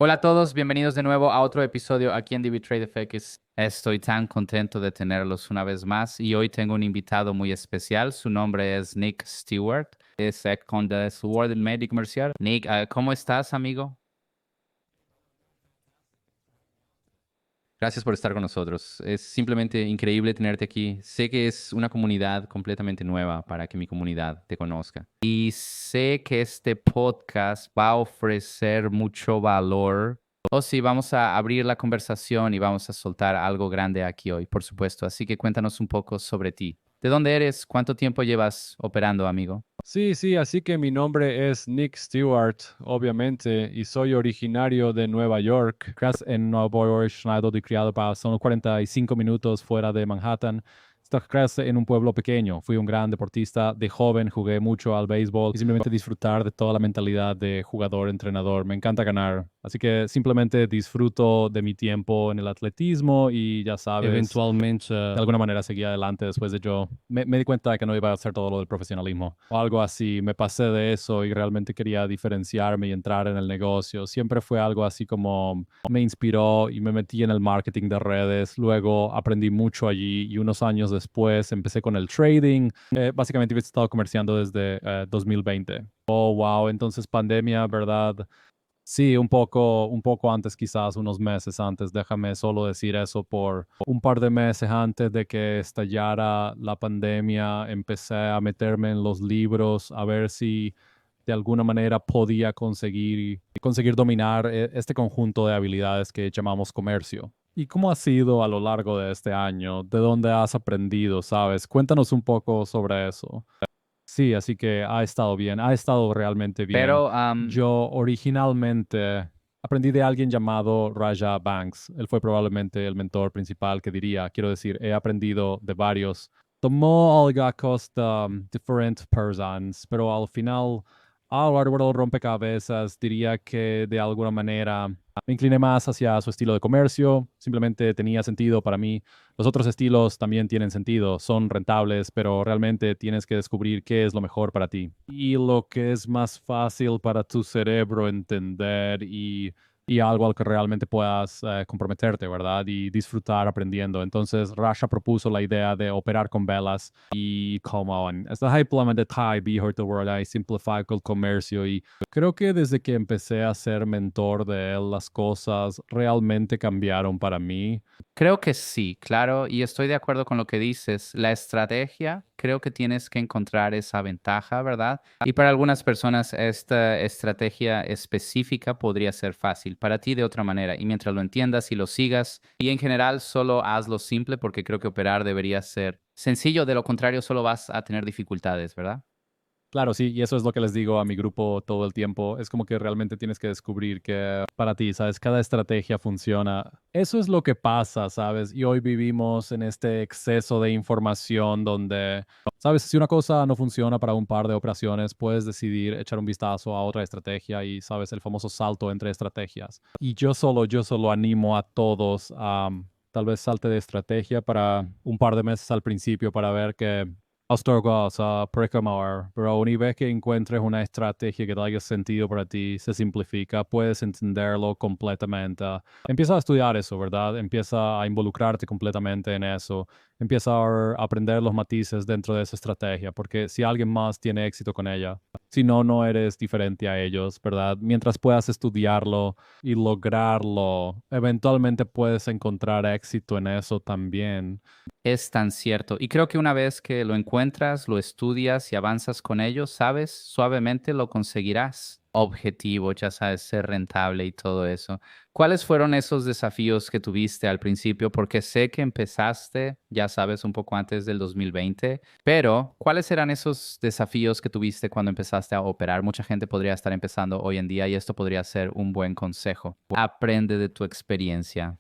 Hola a todos, bienvenidos de nuevo a otro episodio aquí en Trade FX. Estoy tan contento de tenerlos una vez más y hoy tengo un invitado muy especial. Su nombre es Nick Stewart. Es con de su World Media Comercial. Nick, ¿cómo estás, amigo? Gracias por estar con nosotros. Es simplemente increíble tenerte aquí. Sé que es una comunidad completamente nueva para que mi comunidad te conozca. Y sé que este podcast va a ofrecer mucho valor. O sí, vamos a abrir la conversación y vamos a soltar algo grande aquí hoy, por supuesto. Así que cuéntanos un poco sobre ti. ¿De dónde eres? ¿Cuánto tiempo llevas operando, amigo? Sí, así que mi nombre es Nick Stewart, obviamente, y soy originario de Nueva York. Crecí en Nueva York, nacido y criado para son 45 minutos fuera de Manhattan. Crecí en un pueblo pequeño. Fui un gran deportista de joven, jugué mucho al béisbol y simplemente disfrutar de toda la mentalidad de jugador-entrenador. Me encanta ganar. Así que simplemente disfruto de mi tiempo en el atletismo y ya sabes, eventualmente de alguna manera seguí adelante después de yo. Me di cuenta de que no iba a hacer todo lo del profesionalismo o algo así. Me pasé de eso y realmente quería diferenciarme y entrar en el negocio. Siempre fue algo así como me inspiró y me metí en el marketing de redes. Luego aprendí mucho allí y unos años después empecé con el trading. Básicamente he estado comerciando desde 2020. Oh, wow. Entonces pandemia, ¿verdad? Sí, un poco antes, quizás unos meses antes. Déjame solo decir eso por un par de meses antes de que estallara la pandemia. Empecé a meterme en los libros a ver si de alguna manera podía conseguir dominar este conjunto de habilidades que llamamos comercio. ¿Y cómo ha sido a lo largo de este año? ¿De dónde has aprendido, sabes? Cuéntanos un poco sobre eso. Sí, así que ha estado bien, ha estado realmente bien. Pero, Yo originalmente aprendí de alguien llamado Raja Banks. Él fue probablemente el mentor principal que diría, quiero decir, he aprendido de varios. Tomó algo a costa diferentes personas, pero al final, a lo largo del rompecabezas, diría que de alguna manera me incliné más hacia su estilo de comercio. Simplemente tenía sentido para mí. Los otros estilos también tienen sentido, son rentables, pero realmente tienes que descubrir qué es lo mejor para ti y lo que es más fácil para tu cerebro entender y algo al que realmente puedas comprometerte, ¿verdad? Y disfrutar aprendiendo. Entonces, Rasha propuso la idea de operar con velas y come on. Esta de Thai bihar the world I simplify el comercio y creo que desde que empecé a ser mentor de él, las cosas realmente cambiaron para mí. creo que sí, claro, y estoy de acuerdo con lo que dices. La estrategia, creo que tienes que encontrar esa ventaja, ¿verdad? Y para algunas personas esta estrategia específica podría ser fácil, para ti de otra manera. Y mientras lo entiendas y lo sigas, y en general solo hazlo simple porque creo que operar debería ser sencillo, de lo contrario solo vas a tener dificultades, ¿verdad? Claro, sí, y eso es lo que les digo a mi grupo todo el tiempo. Es como que realmente tienes que descubrir que para ti, ¿sabes? Cada estrategia funciona. Eso es lo que pasa, ¿sabes? Y hoy vivimos en este exceso de información donde, ¿sabes? Si una cosa no funciona para un par de operaciones, puedes decidir echar un vistazo a otra estrategia y, ¿sabes? El famoso salto entre estrategias. Y yo solo animo a todos a tal vez salte de estrategia para un par de meses al principio para ver que Astorgas a Precamar, pero una vez que encuentres una estrategia que te haga sentido para ti, se simplifica, puedes entenderlo completamente. Empieza a estudiar eso, ¿verdad? Empieza a involucrarte completamente en eso. Empieza a aprender los matices dentro de esa estrategia, porque si alguien más tiene éxito con ella, si no, no eres diferente a ellos, ¿verdad? Mientras puedas estudiarlo y lograrlo, eventualmente puedes encontrar éxito en eso también. Es tan cierto. Y creo que una vez que lo encuentras, lo estudias y avanzas con ello, sabes, suavemente lo conseguirás. objetivo, ya sabes, ser rentable y todo eso. ¿Cuáles fueron esos desafíos que tuviste al principio? Porque sé que empezaste, ya sabes, un poco antes del 2020, pero ¿cuáles eran esos desafíos que tuviste cuando empezaste a operar? Mucha gente podría estar empezando hoy en día y esto podría ser un buen consejo. Aprende de tu experiencia.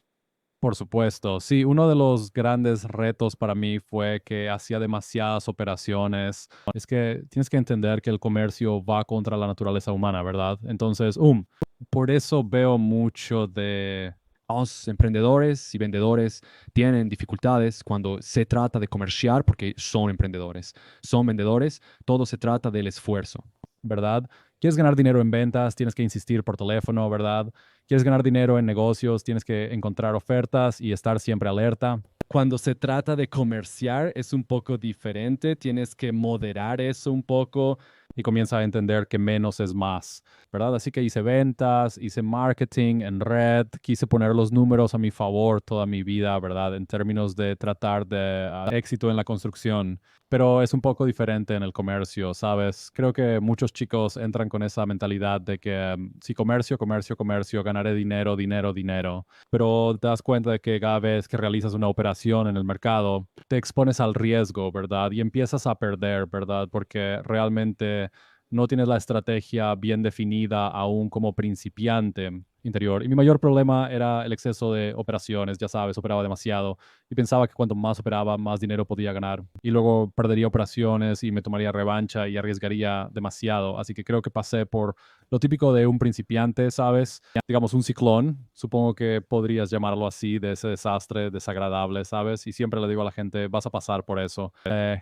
Por supuesto, sí, uno de los grandes retos para mí fue que hacía demasiadas operaciones. Es que tienes que entender que el comercio va contra la naturaleza humana, ¿verdad? Entonces, por eso veo mucho de los emprendedores y vendedores tienen dificultades cuando se trata de comerciar porque son emprendedores, son vendedores, todo se trata del esfuerzo, ¿verdad? Quieres ganar dinero en ventas, tienes que insistir por teléfono, ¿verdad? Quieres ganar dinero en negocios, tienes que encontrar ofertas y estar siempre alerta. Cuando se trata de comerciar es un poco diferente, tienes que moderar eso un poco y comienza a entender que menos es más, ¿verdad? Así que hice ventas, hice marketing en red, quise poner los números a mi favor toda mi vida, ¿verdad? En términos de tratar de éxito en la construcción. Pero es un poco diferente en el comercio, ¿sabes? Creo que muchos chicos entran con esa mentalidad de que si comercio, comercio, comercio, ganaré dinero, dinero, dinero. Pero te das cuenta de que cada vez que realizas una operación en el mercado, te expones al riesgo, ¿verdad? Y empiezas a perder, ¿verdad? Porque realmente no tienes la estrategia bien definida aún como principiante interior. Y mi mayor problema era el exceso de operaciones, ya sabes, operaba demasiado y pensaba que cuanto más operaba, más dinero podía ganar. Y luego perdería operaciones y me tomaría revancha y arriesgaría demasiado. Así que creo que pasé por lo típico de un principiante, ¿sabes? Digamos, un ciclón, supongo que podrías llamarlo así, de ese desastre desagradable, ¿sabes? Y siempre le digo a la gente, vas a pasar por eso.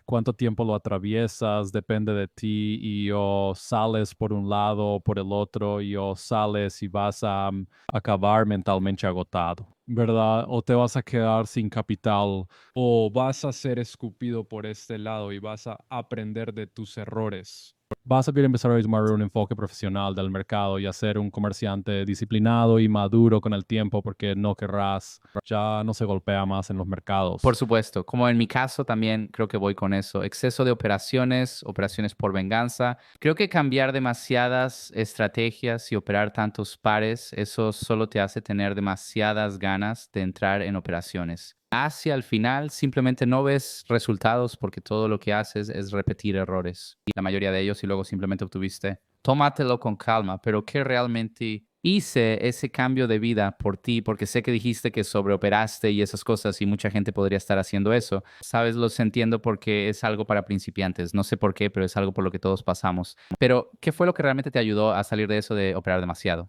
Cuánto tiempo lo atraviesas depende de ti y o sales por un lado o por el otro y o sales y vas a acabar mentalmente agotado, ¿verdad? O te vas a quedar sin capital o vas a ser escupido por este lado y vas a aprender de tus errores. Vas a querer empezar a tomar un enfoque profesional del mercado y a ser un comerciante disciplinado y maduro con el tiempo porque no querrás, ya no se golpea más en los Por mercados. supuesto, como en mi caso también creo que voy con eso. Exceso de operaciones, operaciones por venganza. Creo que cambiar demasiadas estrategias y operar tantos pares, eso solo te hace tener demasiadas ganas de entrar en operaciones. Hacia el final simplemente no ves resultados porque todo lo que haces es repetir errores. Y la mayoría de ellos y luego simplemente obtuviste. Tómatelo con calma, pero ¿qué realmente hice ese cambio de vida por ti? Porque sé que dijiste que sobreoperaste y esas cosas y mucha gente podría estar haciendo eso. Sabes, los entiendo porque es algo para principiantes. No sé por qué, pero es algo por lo que todos pasamos. Pero, ¿qué fue lo que realmente te ayudó a salir de eso de operar demasiado?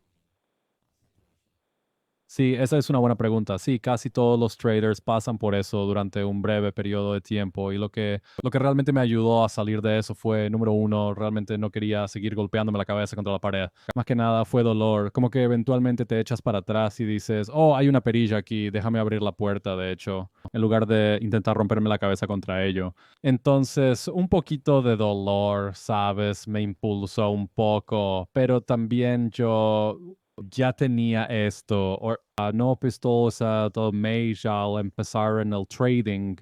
Sí, esa es una buena pregunta. Sí, casi todos los traders pasan por eso durante un breve periodo de tiempo y lo que realmente me ayudó a salir de eso fue, número uno, realmente no quería seguir golpeándome la cabeza contra la pared. Más que nada fue dolor, como que eventualmente te echas para atrás y dices, oh, hay una perilla aquí, déjame abrir la puerta, de hecho, en lugar de intentar romperme la cabeza contra ello. Entonces, un poquito de dolor, ¿sabes? Me impulsó un poco, pero también yo ya tenía esto, no pistosa todo mês al empezar en el trading.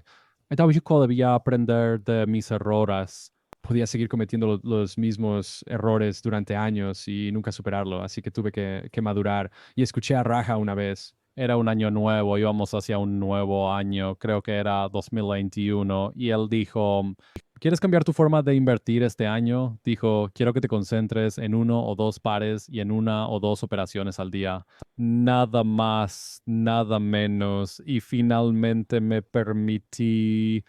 Entonces yo debía aprender de mis errores. Podía seguir cometiendo los mismos errores durante años y nunca superarlo, así que tuve que madurar. Y escuché a Raja una vez. Era un año nuevo, íbamos hacia un nuevo año, creo que era 2021, y él dijo, ¿quieres cambiar tu forma de invertir este año? Dijo, quiero que te concentres en uno o dos pares y en una o dos operaciones al día. Nada más, nada menos. Y finalmente me permití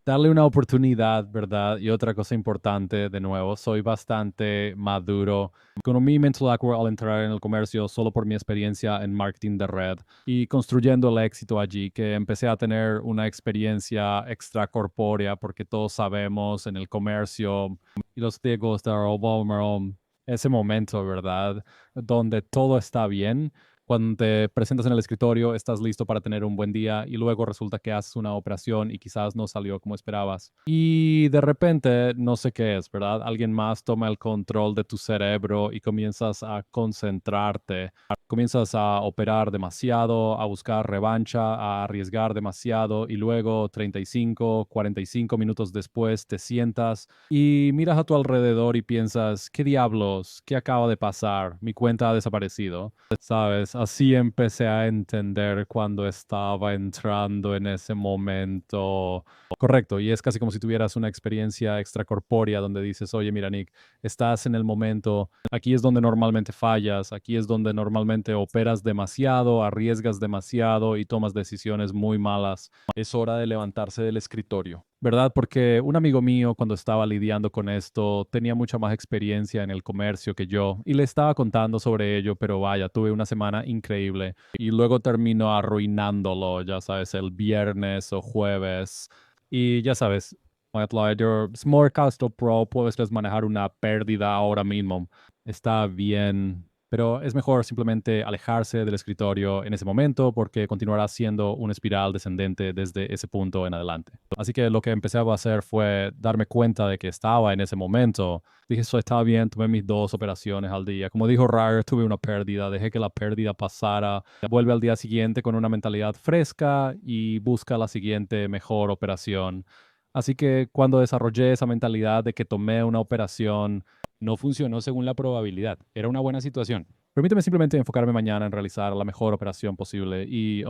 darle una oportunidad, ¿verdad? Y otra cosa importante, de nuevo, soy bastante maduro. Economía mental awkward al entrar en el comercio solo por mi experiencia en marketing de red y construyendo el éxito allí, que empecé a tener una experiencia extracorpórea, porque todos sabemos en el comercio y los ciegos de ese momento, ¿verdad? Donde todo está bien, Cuando te presentas en el escritorio, estás listo para tener un buen día y luego resulta que haces una operación y quizás no salió como esperabas. Y de repente, no sé qué es, ¿verdad? Alguien más toma el control de tu cerebro y comienzas a concentrarte. Comienzas a operar demasiado, a buscar revancha, a arriesgar demasiado y luego 35, 45 minutos después te sientas y miras a tu alrededor y piensas, ¿qué diablos? ¿Qué acaba de pasar? Mi cuenta ha desaparecido. ¿Sabes? Así empecé a entender cuando estaba entrando en ese momento. Correcto, y es casi como si tuvieras una experiencia extracorpórea donde dices, oye, mira, Nick, estás en el momento, aquí es donde normalmente fallas, aquí es donde normalmente operas demasiado, arriesgas demasiado y tomas decisiones muy malas. Es hora de levantarse del escritorio, ¿verdad? Porque un amigo mío cuando estaba lidiando con esto tenía mucha más experiencia en el comercio que yo y le estaba contando sobre ello, pero vaya, tuve una semana increíble y luego terminó arruinándolo, ya sabes, el viernes o jueves. Y ya sabes, Outlier, Smallcast Pro, puedes manejar una pérdida ahora mismo. Está bien, pero es mejor simplemente alejarse del escritorio en ese momento porque continuará siendo una espiral descendente desde ese punto en adelante. Así que lo que empecé a hacer fue darme cuenta de que estaba en ese momento. Dije, eso estaba bien, tomé mis 2 operaciones al día. Como dijo Ryer, tuve una pérdida, dejé que la pérdida pasara. Vuelve al día siguiente con una mentalidad fresca y busca la siguiente mejor operación. Así que cuando desarrollé esa mentalidad de que tomé una operación, no funcionó según la probabilidad. Era una buena situación. Permíteme simplemente enfocarme mañana en realizar la mejor operación posible y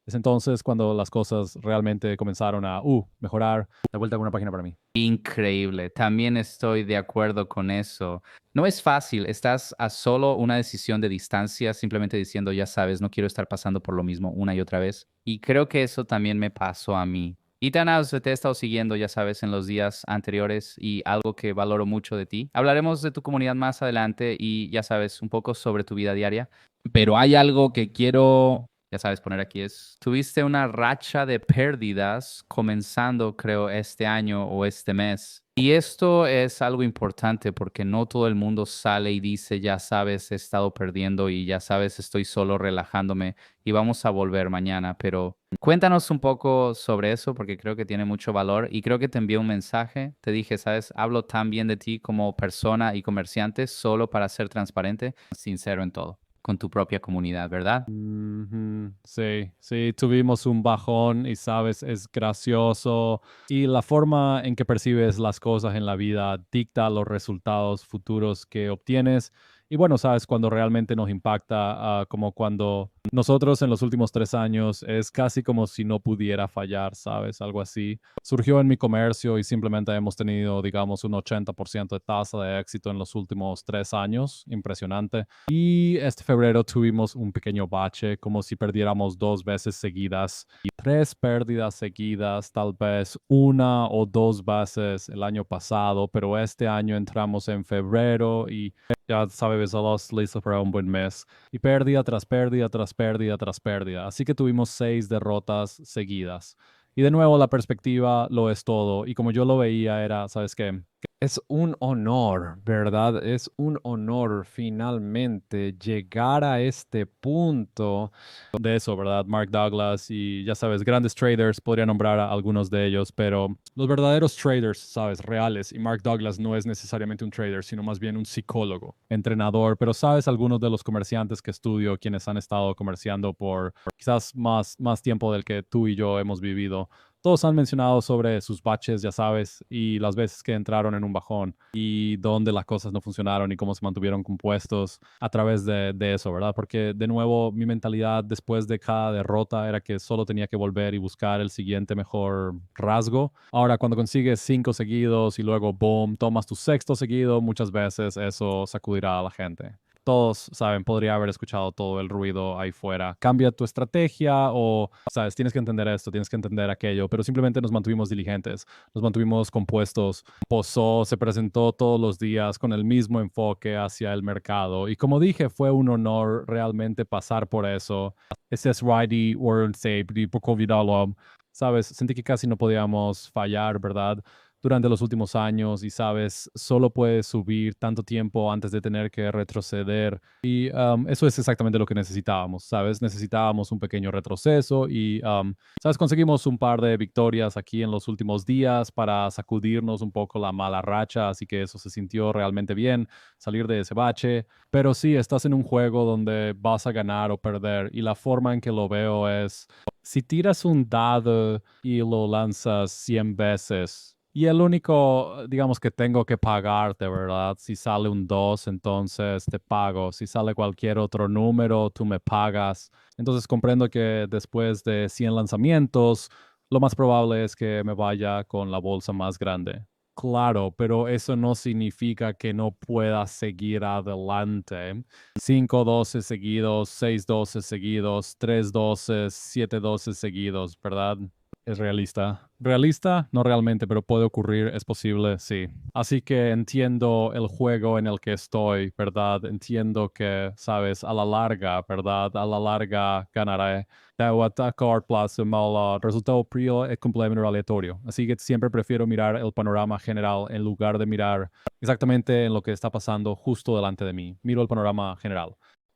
es entonces cuando las cosas realmente comenzaron a mejorar. De vuelta a una página para mí. Increíble. También estoy de acuerdo con eso. No es fácil. Estás a solo una decisión de distancia, simplemente diciendo, ya sabes, no quiero estar pasando por lo mismo una y otra vez. Y creo que eso también me pasó a mí. Y Tana, te he estado siguiendo, ya sabes, en los días anteriores y algo que valoro mucho de ti. Hablaremos de tu comunidad más adelante y ya sabes, un poco sobre tu vida diaria. Pero hay algo que quiero, ya sabes, poner aquí es, tuviste una racha de pérdidas comenzando, creo, este año o este mes. Y esto es algo importante porque no todo el mundo sale y dice, ya sabes, he estado perdiendo y ya sabes, estoy solo relajándome y vamos a volver mañana. Pero cuéntanos un poco sobre eso porque creo que tiene mucho valor y creo que te envié un mensaje. Te dije, sabes, hablo tan bien de ti como persona y comerciante solo para ser transparente, sincero en todo con tu propia comunidad, ¿verdad? Ujú. Sí, sí, tuvimos un bajón y sabes, es gracioso y la forma en que percibes las cosas en la vida dicta los resultados futuros que obtienes. Y bueno, sabes, cuando realmente nos impacta, como cuando nosotros en los últimos 3 años es casi como si no pudiera fallar, ¿sabes? Algo así. Surgió en mi comercio y simplemente hemos tenido, digamos, un 80% de tasa de éxito en los últimos 3 años. Impresionante. Y este febrero tuvimos un pequeño bache, como si perdiéramos 2 veces seguidas. Y 3 pérdidas seguidas, tal vez 1 o 2 veces el año pasado, pero este año entramos en febrero y ya sabes, a los listos para un buen mes. Y pérdida tras pérdida, tras pérdida, tras pérdida. Así que tuvimos 6 derrotas seguidas. Y de nuevo, la perspectiva lo es todo. Y como yo lo veía, era, ¿sabes qué? Es un honor, ¿verdad? Es un honor finalmente llegar a este punto de eso, ¿verdad? Mark Douglas y ya sabes, grandes traders, podría nombrar a algunos de ellos, pero los verdaderos traders, ¿sabes? Reales. Y Mark Douglas no es necesariamente un trader, sino más bien un psicólogo, entrenador, pero sabes, algunos de los comerciantes que estudio, quienes han estado comerciando por quizás más tiempo del que tú y yo hemos vivido. Todos han mencionado sobre sus baches, ya sabes, y las veces que entraron en un bajón y dónde las cosas no funcionaron y cómo se mantuvieron compuestos a través de eso, ¿verdad? Porque de nuevo mi mentalidad después de cada derrota era que solo tenía que volver y buscar el siguiente mejor rasgo. Ahora, cuando consigues 5 seguidos y luego, boom, tomas tu sexto seguido, muchas veces eso sacudirá a la gente. Todos, saben, podría haber escuchado todo el ruido ahí fuera. Cambia tu estrategia o, sabes, tienes que entender esto, tienes que entender aquello, pero simplemente nos mantuvimos diligentes, nos mantuvimos compuestos. Pozó se presentó todos los días con el mismo enfoque hacia el mercado y como dije, fue un honor realmente pasar por eso. Ese es Righty, World Safety, poco Vidalom. Sabes, sentí que casi no podíamos fallar, ¿verdad? durante los últimos años y, sabes, solo puedes subir tanto tiempo antes de tener que retroceder. Y eso es exactamente lo que necesitábamos, ¿sabes? Necesitábamos un pequeño retroceso y, ¿sabes? Conseguimos un par de victorias aquí en los últimos días para sacudirnos un poco la mala racha, así que eso se sintió realmente bien, salir de ese bache. Pero sí, estás en un juego donde vas a ganar o perder y la forma en que lo veo es, si tiras un dado y lo lanzas 100 veces y el único, digamos, que tengo que pagarte, ¿verdad? Si sale un 2, entonces te pago. Si sale cualquier otro número, tú me pagas. Entonces comprendo que después de 100 lanzamientos, lo más probable es que me vaya con la bolsa más grande. Claro, pero eso no significa que no pueda seguir adelante. 5 12 seguidos, 6 12 seguidos, 3 12, 7 12 seguidos, ¿verdad? Es realista. Realista, no realmente, pero puede ocurrir, es posible, sí. Así que entiendo el juego en el que estoy, ¿verdad? Entiendo que, sabes, a la larga, ¿verdad? A la larga ganaré. O atacar plazo mal resultado frío es complemento aleatorio. Así que siempre prefiero mirar el panorama general en lugar de mirar exactamente en lo que está pasando justo delante de mí. Miro el panorama general.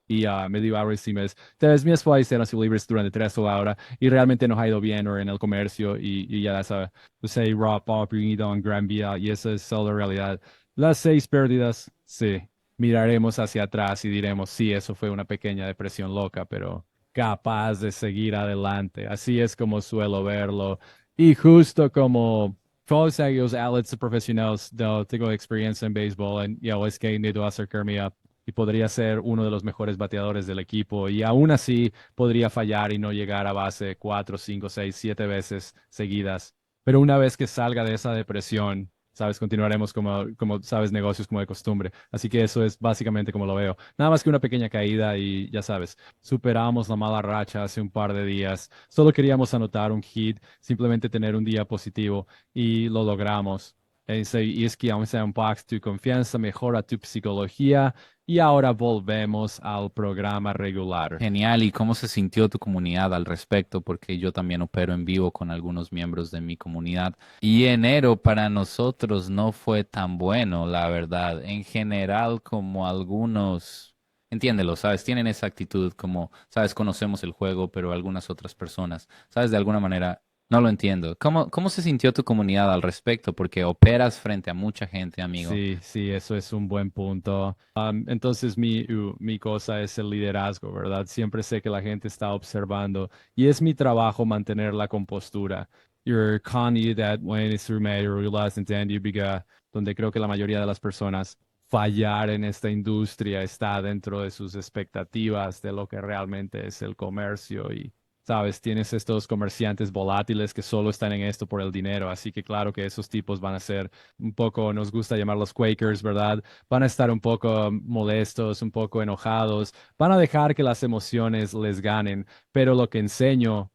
Y me digo ahora sí, mis países eran libres durante 3 horas y realmente nos ha ido bien en el comercio y ya esa, pues ahí ropa oprimido en Gran Vía y esa es la realidad. Las 6 pérdidas, sí, miraremos hacia atrás y diremos, sí, eso fue una pequeña depresión loca, pero capaz de seguir adelante. Así es como suelo verlo. Y justo como todos aquellos atletas profesionales, tengo experiencia en béisbol y ya es que necesito acercarme a y podría ser uno de los mejores bateadores del equipo y aún así podría fallar y no llegar a base 4, 5, 6, 7 veces seguidas. Pero una vez que salga de esa depresión, sabes, continuaremos como sabes, negocios como de costumbre. Así que eso es básicamente como lo veo. Nada más que una pequeña caída y ya sabes, superamos la mala racha hace un par de días. Solo queríamos anotar un hit, simplemente tener un día positivo y lo logramos. Y es que aún sea un poco tu confianza, mejora tu psicología y ahora volvemos al programa regular. Genial. ¿Y cómo se sintió tu comunidad al respecto? Porque yo también opero en vivo con algunos miembros de mi comunidad. Y enero para nosotros no fue tan bueno, la verdad. En general, como algunos, entiéndelo, ¿sabes? Tienen esa actitud como, ¿sabes? Conocemos el juego, pero algunas otras personas, ¿sabes? De alguna manera, no lo entiendo. ¿Cómo se sintió tu comunidad al respecto? Porque operas frente a mucha gente, amigo. Sí, sí, eso es un buen punto. Entonces mi cosa es el liderazgo, ¿verdad? Siempre sé que la gente está observando y es mi trabajo mantener la compostura. You're conny that when it's made realize and you biga, donde creo que la mayoría de las personas fallar en esta industria está dentro de sus expectativas de lo que realmente es el comercio y sabes, tienes estos comerciantes volátiles que solo están en esto por el dinero, así que claro que esos tipos van a ser un poco, nos gusta llamarlos Quakers, ¿verdad? Van a estar un poco molestos, un poco enojados, van a dejar que las emociones les ganen, pero lo que enseño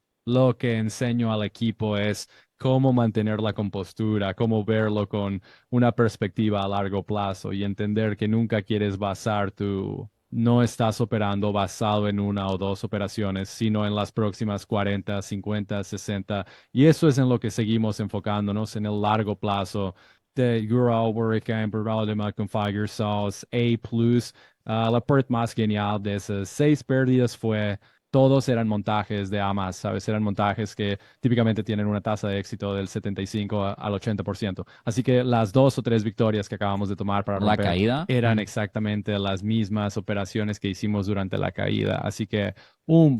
al equipo es cómo mantener la compostura, cómo verlo con una perspectiva a largo plazo y entender que nunca quieres basar no estás operando basado en una o dos operaciones, sino en las próximas 40, 50, 60. Y eso es en lo que seguimos enfocándonos en el largo plazo de Euro Working Probably Configure Sauce A+. La parte más genial de esas 6 pérdidas fue, todos eran montajes de AMAS, ¿sabes? Eran montajes que típicamente tienen una tasa de éxito del 75 al 80%. Así que las 2 o 3 victorias que acabamos de tomar para ¿La romper caída? eran exactamente las mismas operaciones que hicimos durante la caída. Así que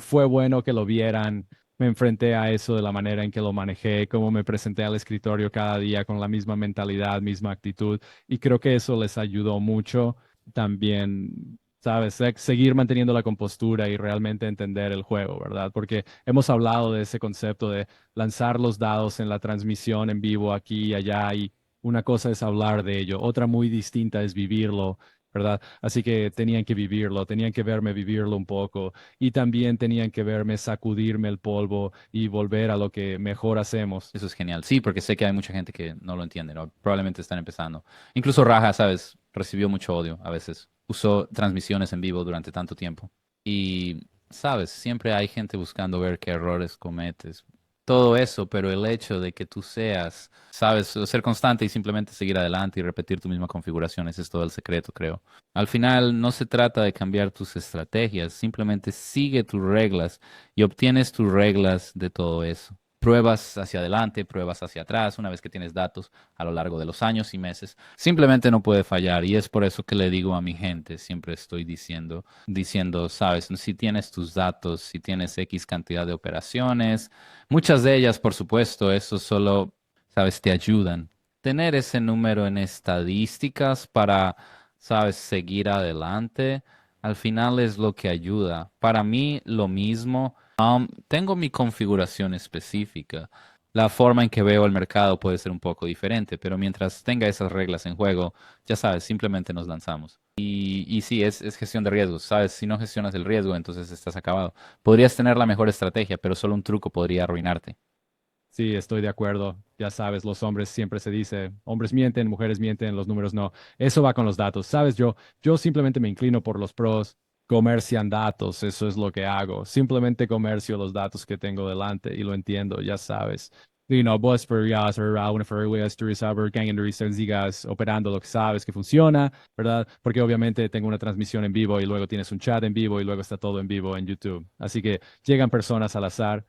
fue bueno que lo vieran. Me enfrenté a eso de la manera en que lo manejé, cómo me presenté al escritorio cada día con la misma mentalidad, misma actitud. Y creo que eso les ayudó mucho también, ¿sabes? Seguir manteniendo la compostura y realmente entender el juego, ¿verdad? Porque hemos hablado de ese concepto de lanzar los dados en la transmisión en vivo aquí y allá y una cosa es hablar de ello, otra muy distinta es vivirlo, ¿verdad? Así que tenían que vivirlo, tenían que verme vivirlo un poco y también tenían que verme sacudirme el polvo y volver a lo que mejor hacemos. Eso es genial. Sí, porque sé que hay mucha gente que no lo entiende, ¿no? Probablemente están empezando. Incluso Raja, ¿sabes? Recibió mucho odio a veces. Usó transmisiones en vivo durante tanto tiempo. Y, ¿sabes? Siempre hay gente buscando ver qué errores cometes. todo eso, pero el hecho de que tú seas, sabes, ser constante y simplemente seguir adelante y repetir tu misma configuración, ese es todo el secreto, creo. Al final no se trata de cambiar tus estrategias, simplemente sigue tus reglas y obtienes tus reglas de todo eso. Pruebas hacia adelante, pruebas hacia atrás, una vez que tienes datos a lo largo de los años y meses, simplemente no puede fallar y es por eso que le digo a mi gente, siempre estoy diciendo, sabes, si tienes tus datos, si tienes X cantidad de operaciones, muchas de ellas, por supuesto, eso solo, sabes, te ayudan. Tener ese número en estadísticas para, sabes, seguir adelante, al final es lo que ayuda. Para mí, lo mismo. Tengo mi configuración específica. La forma en que veo el mercado puede ser un poco diferente, pero mientras tenga esas reglas en juego, ya sabes, simplemente nos lanzamos. Y sí, es gestión de riesgos, ¿sabes? Si no gestionas el riesgo, entonces estás acabado. Podrías tener la mejor estrategia, pero solo un truco podría arruinarte. Sí, estoy de acuerdo. Ya sabes, los hombres siempre se dice, hombres mienten, mujeres mienten, los números no. Eso va con los datos. Sabes, yo simplemente me inclino por los pros. Comercian datos, eso es lo que hago. Simplemente comercio los datos que tengo delante y lo entiendo, ya sabes. Vos för una föreläsare över gången sigas operando lo que sabes que funciona, ¿verdad? Porque obviamente tengo una transmisión en vivo y luego tienes un chat en vivo y luego está todo en vivo en YouTube. Así que llegan personas al azar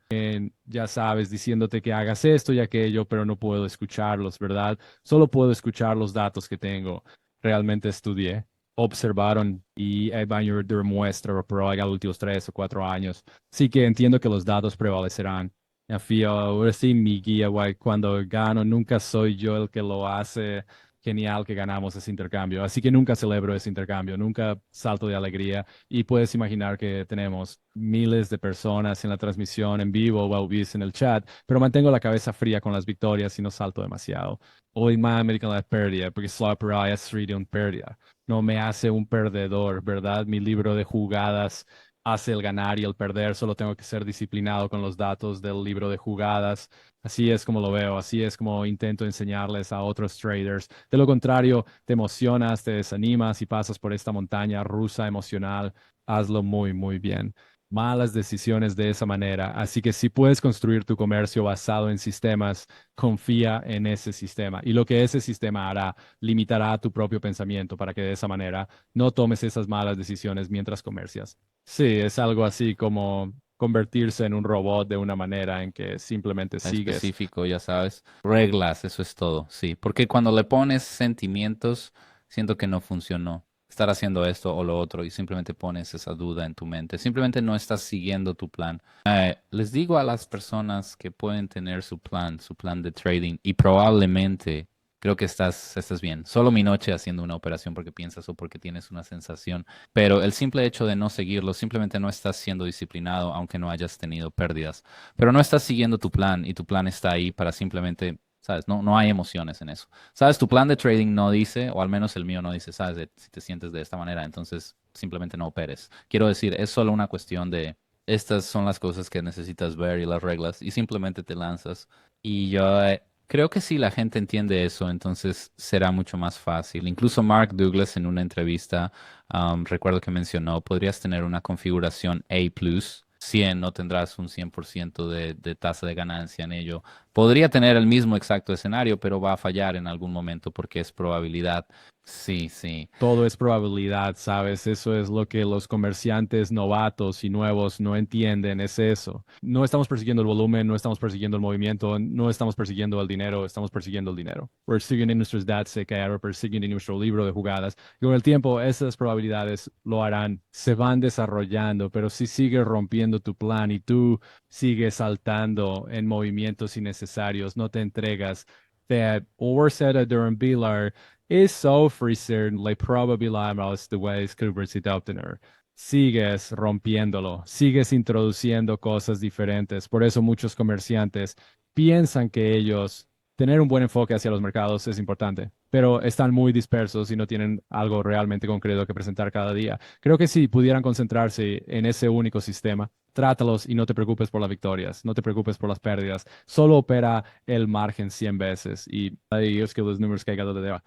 ya sabes, diciéndote que hagas esto y aquello, pero no puedo escucharlos, ¿verdad? Solo puedo escuchar los datos que tengo. Realmente estudié, observaron y van a demuestra por los últimos 3 o 4 años. Sí que entiendo que los datos prevalecerán. Afío, ahora sí, mi guía, guay, cuando gano, nunca soy yo el que lo hace. Genial que ganamos ese intercambio. Así que nunca celebro ese intercambio, nunca salto de alegría. Y puedes imaginar que tenemos miles de personas en la transmisión en vivo o en el chat, pero mantengo la cabeza fría con las victorias y no salto demasiado. Hoy más American la pérdida, porque Sobre Operaba es really un pérdida. No me hace un perdedor, ¿verdad? Mi libro de jugadas hace el ganar y el perder. Solo tengo que ser disciplinado con los datos del libro de jugadas. Así es como lo veo, así es como intento enseñarles a otros traders. De lo contrario, te emocionas, te desanimas y pasas por esta montaña rusa emocional. Hazlo muy, muy bien. Malas decisiones de esa manera. Así que si puedes construir tu comercio basado en sistemas, confía en ese sistema. Y lo que ese sistema hará, limitará tu propio pensamiento para que de esa manera no tomes esas malas decisiones mientras comercias. Sí, es algo así como convertirse en un robot de una manera en que simplemente sigues. Específico, ya sabes. Reglas, eso es todo, sí. Porque cuando le pones sentimientos, siento que no funcionó. Estar haciendo esto o lo otro y simplemente pones esa duda en tu mente. Simplemente no estás siguiendo tu plan. Les digo a las personas que pueden tener su plan de trading y probablemente creo que estás bien. Solo mi noche haciendo una operación porque piensas o porque tienes una sensación. Pero el simple hecho de no seguirlo, simplemente no estás siendo disciplinado aunque no hayas tenido pérdidas. Pero no estás siguiendo tu plan y tu plan está ahí para simplemente, ¿sabes? No hay emociones en eso. ¿Sabes? Tu plan de trading no dice, o al menos el mío no dice, ¿sabes? Si te sientes de esta manera, entonces simplemente no operes. Quiero decir, es solo una cuestión de, estas son las cosas que necesitas ver y las reglas y simplemente te lanzas. Y yo creo que si la gente entiende eso, entonces será mucho más fácil. Incluso Mark Douglas en una entrevista, recuerdo que mencionó, podrías tener una configuración A+, 100, no tendrás un 100% de tasa de ganancia en ello. Podría tener el mismo exacto escenario, pero va a fallar en algún momento porque es probabilidad. Sí, sí, Todo es probabilidad, ¿sabes? Eso es lo que los comerciantes novatos y nuevos no entienden, es eso. No estamos persiguiendo el volumen, no estamos persiguiendo el movimiento, no estamos persiguiendo el dinero, estamos persiguiendo el dinero. Persiguiendo nuestros datos, persiguiendo nuestro libro de jugadas. Y con el tiempo, esas probabilidades lo harán, se van desarrollando, pero si sigues rompiendo tu plan y tú sigues saltando en movimientos innecesarios, no te entregas, te oorzaken door bilar is so freezer la probabilidad más de ways que universidad obtener. Sigues rompiéndolo, sigues introduciendo cosas diferentes. Por eso muchos comerciantes piensan que ellos tener un buen enfoque hacia los mercados es importante, pero están muy dispersos y no tienen algo realmente concreto que presentar cada día. Creo que si pudieran concentrarse en ese único sistema, trátalos y no te preocupes por las victorias, no te preocupes por las pérdidas. Solo opera el margen 100 veces y ahí es que los números caigan donde deba.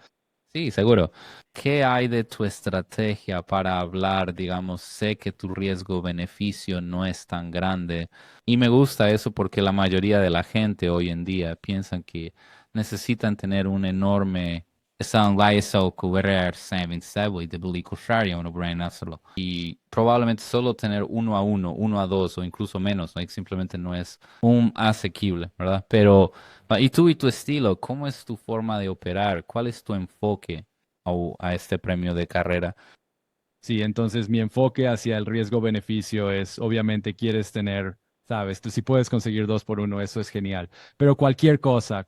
Sí, seguro. ¿Qué hay de tu estrategia para hablar? Digamos, sé que tu riesgo-beneficio no es tan grande y me gusta eso porque la mayoría de la gente hoy en día piensan que necesitan tener un enorme isang cubrir savings de bilicosario no brain hacerlo. Y probablemente solo tener uno a uno, uno a dos o incluso menos, like, simplemente no es un asequible, ¿verdad? Pero y tú y tu estilo, ¿cómo es tu forma de operar? ¿Cuál es tu enfoque a este premio de carrera? Sí, entonces mi enfoque hacia el riesgo-beneficio es, obviamente quieres tener, sabes, tú si puedes conseguir 2 por 1, eso es genial. Pero cualquier cosa,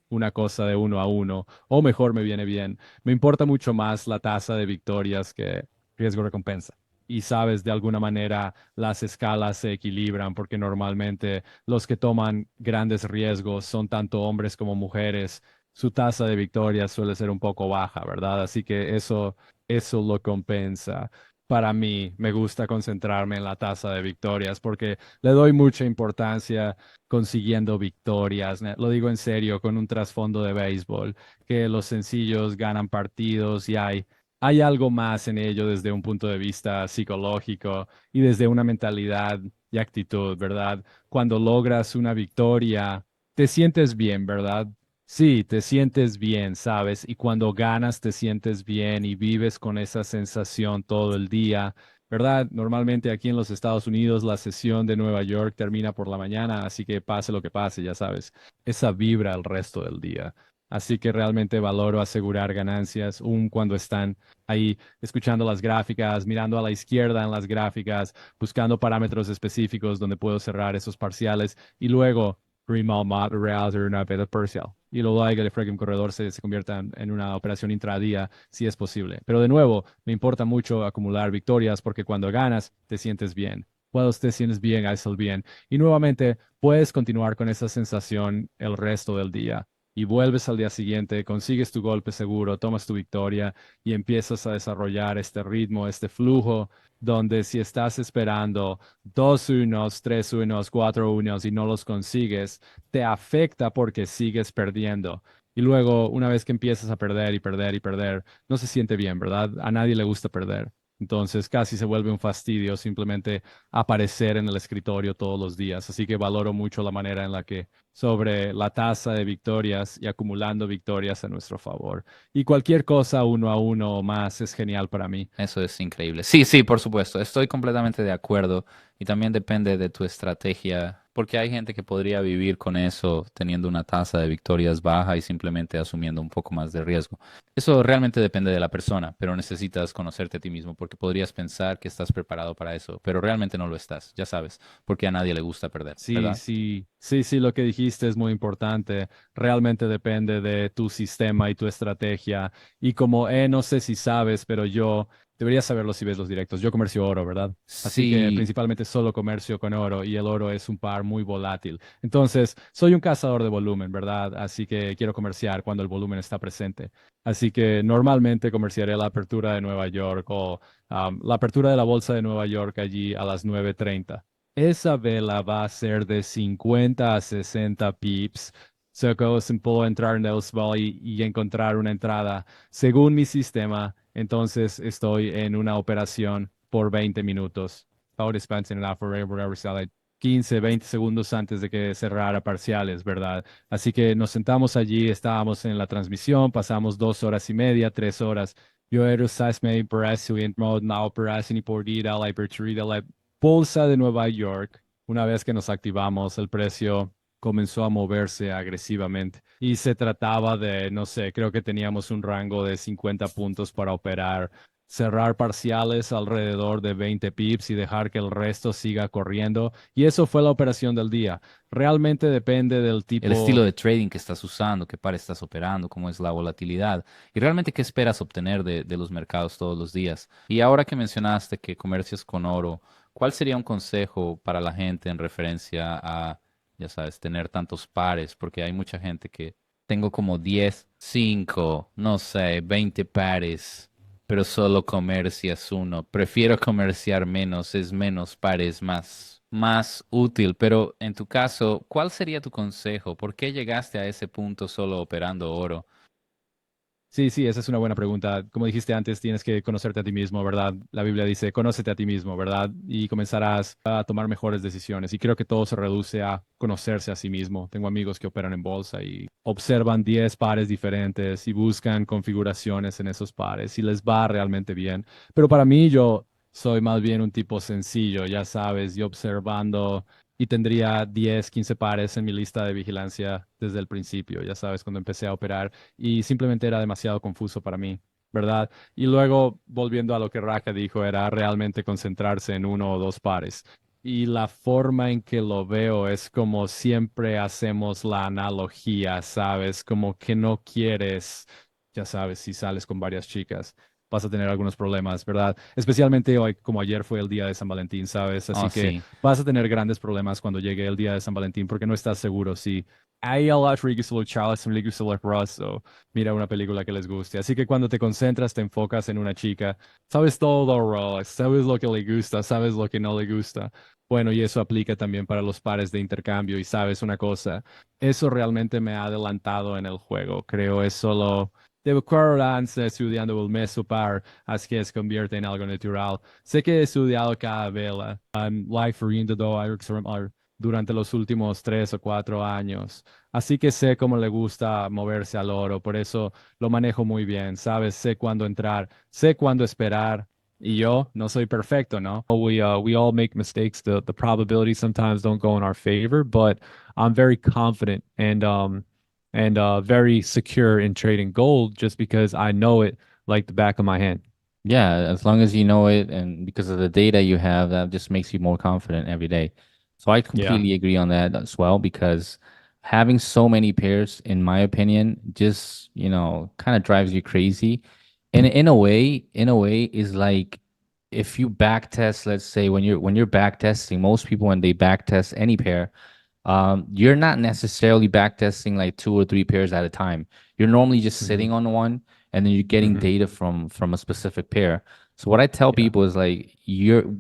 una cosa de 1 a 1, o mejor me viene bien. Me importa mucho más la tasa de victorias que riesgo-recompensa. Y sabes, de alguna manera las escalas se equilibran porque normalmente los que toman grandes riesgos son tanto hombres como mujeres. Su tasa de victorias suele ser un poco baja, ¿verdad? Así que eso lo compensa. Para mí, me gusta concentrarme en la tasa de victorias porque le doy mucha importancia consiguiendo victorias. Lo digo en serio, con un trasfondo de béisbol, que los sencillos ganan partidos y hay algo más en ello desde un punto de vista psicológico y desde una mentalidad y actitud, ¿verdad? Cuando logras una victoria, te sientes bien, ¿verdad? Sí, te sientes bien, ¿sabes? Y cuando ganas te sientes bien y vives con esa sensación todo el día, ¿verdad? Normalmente aquí en los Estados Unidos la sesión de Nueva York termina por la mañana, así que pase lo que pase, ya sabes, esa vibra el resto del día. Así que realmente valoro asegurar ganancias, aun cuando están ahí escuchando las gráficas, mirando a la izquierda en las gráficas, buscando parámetros específicos donde puedo cerrar esos parciales y luego Real Real una veda parcial. Y luego hay que el corredor se convierta en una operación intradía, si es posible. Pero de nuevo, me importa mucho acumular victorias porque cuando ganas, te sientes bien. Cuando te sientes bien, haces el bien. Y nuevamente, puedes continuar con esa sensación el resto del día. Y vuelves al día siguiente, consigues tu golpe seguro, tomas tu victoria y empiezas a desarrollar este ritmo, este flujo, donde si estás esperando 2 unos, 3 unos, 4 unos y no los consigues, te afecta porque sigues perdiendo. Y luego, una vez que empiezas a perder y perder y perder, no se siente bien, ¿verdad? A nadie le gusta perder. Entonces casi se vuelve un fastidio simplemente aparecer en el escritorio todos los días. Así que valoro mucho la manera en la que sobre la tasa de victorias y acumulando victorias a nuestro favor. Y cualquier cosa 1 a 1 o más es genial para mí. Eso es increíble. Sí, sí, por supuesto. Estoy completamente de acuerdo. Y también depende de tu estrategia, porque hay gente que podría vivir con eso teniendo una tasa de victorias baja y simplemente asumiendo un poco más de riesgo. Eso realmente depende de la persona, pero necesitas conocerte a ti mismo, porque podrías pensar que estás preparado para eso, pero realmente no lo estás, ya sabes, porque a nadie le gusta perder, Sí, ¿verdad? sí, sí, sí, lo que dijiste es muy importante. Realmente depende de tu sistema y tu estrategia. Y como, no sé si sabes, pero yo deberías saberlo si ves los directos. Yo comercio oro, ¿verdad? Así que Sí, principalmente solo comercio con oro y el oro es un par muy volátil. Entonces, soy un cazador de volumen, ¿verdad? Así que quiero comerciar cuando el volumen está presente. Así que normalmente comerciaré la apertura de Nueva York o la apertura de la bolsa de Nueva York allí a las 9:30. Esa vela va a ser de 50 a 60 pips. So que puedo entrar en el spot y encontrar una entrada. Según mi sistema, entonces estoy en una operación por 20 minutos. Ahora expansion and forever sale 15, 20 segundos antes de que cerrara parciales, ¿verdad? Así que nos sentamos allí, estábamos en la transmisión, pasamos 2 horas y media, 3 horas. Yo era me precio en modo operación y por día la apertura de la bolsa de Nueva York, una vez que nos activamos, el precio comenzó a moverse agresivamente y se trataba de, no sé, creo que teníamos un rango de 50 puntos para operar, cerrar parciales alrededor de 20 pips y dejar que el resto siga corriendo. Y eso fue la operación del día. Realmente depende del el estilo tipo. de trading que estás usando, qué par estás operando, cómo es la volatilidad y realmente qué esperas obtener de los mercados todos los días. Y ahora que mencionaste que comercias con oro, ¿cuál sería un consejo para la gente en referencia a, ya sabes, tener tantos pares? Porque hay mucha gente que tengo como 10, 5, no sé, 20 pares, pero solo comercias uno. Prefiero comerciar menos, es menos pares más útil, pero en tu caso, ¿cuál sería tu consejo? ¿Por qué llegaste a ese punto solo operando oro? Sí, sí, esa es una buena pregunta. Como dijiste antes, tienes que conocerte a ti mismo, ¿verdad? La Biblia dice, conócete a ti mismo, ¿verdad? Y comenzarás a tomar mejores decisiones. Y creo que todo se reduce a conocerse a sí mismo. Tengo amigos que operan en bolsa y observan 10 pares diferentes y buscan configuraciones en esos pares y les va realmente bien. Pero para mí, yo soy más bien un tipo sencillo, ya sabes, yo observando y tendría 10, 15 pares en mi lista de vigilancia desde el principio, ya sabes, cuando empecé a operar y simplemente era demasiado confuso para mí, ¿verdad? Y luego, volviendo a lo que Raka dijo, era realmente concentrarse en uno o dos pares. Y la forma en que lo veo es como siempre hacemos la analogía, ¿sabes? Como que no quieres, ya sabes, si sales con varias chicas, vas a tener algunos problemas, ¿verdad? Especialmente hoy, como ayer fue el día de San Valentín, ¿sabes? Oh, Así que sí. vas a tener grandes problemas cuando llegue el día de San Valentín porque no estás seguro si hay a registro Charles and registro Ross o mira una película que les guste. Así que cuando te concentras, te enfocas en una chica, sabes todo, Ross, sabes lo que le gusta, sabes lo que no le gusta. Bueno, y eso aplica también para los pares de intercambio. Y sabes una cosa, eso realmente me ha adelantado en el juego. Creo es solo de acuerdo estudiando el meso par, así que se convierte en algo natural. Sé que he estudiado cada vela, life orientado durante los últimos 3 o 4 años. Así que sé cómo le gusta moverse al oro, por eso lo manejo muy bien, ¿sabes? Sé cuándo entrar, sé cuándo esperar. Y yo no soy perfecto, ¿no? We all make mistakes. The probabilities sometimes don't go in our favor, but I'm very confident and very secure in trading gold just because I know it like the back of my hand. Yeah, as long as you know it and because of the data you have, that just makes you more confident every day. So I Yeah. completely agree on that as well because having so many pairs, in my opinion, just, kind of drives you crazy. And in a way is like if you back test, let's say when you're back testing, most people when they back test any pair, you're not necessarily backtesting like two or three pairs at a time. You're normally just Hmm. sitting on one and then you're getting Hmm. data from a specific pair. So what I tell Yeah. people is like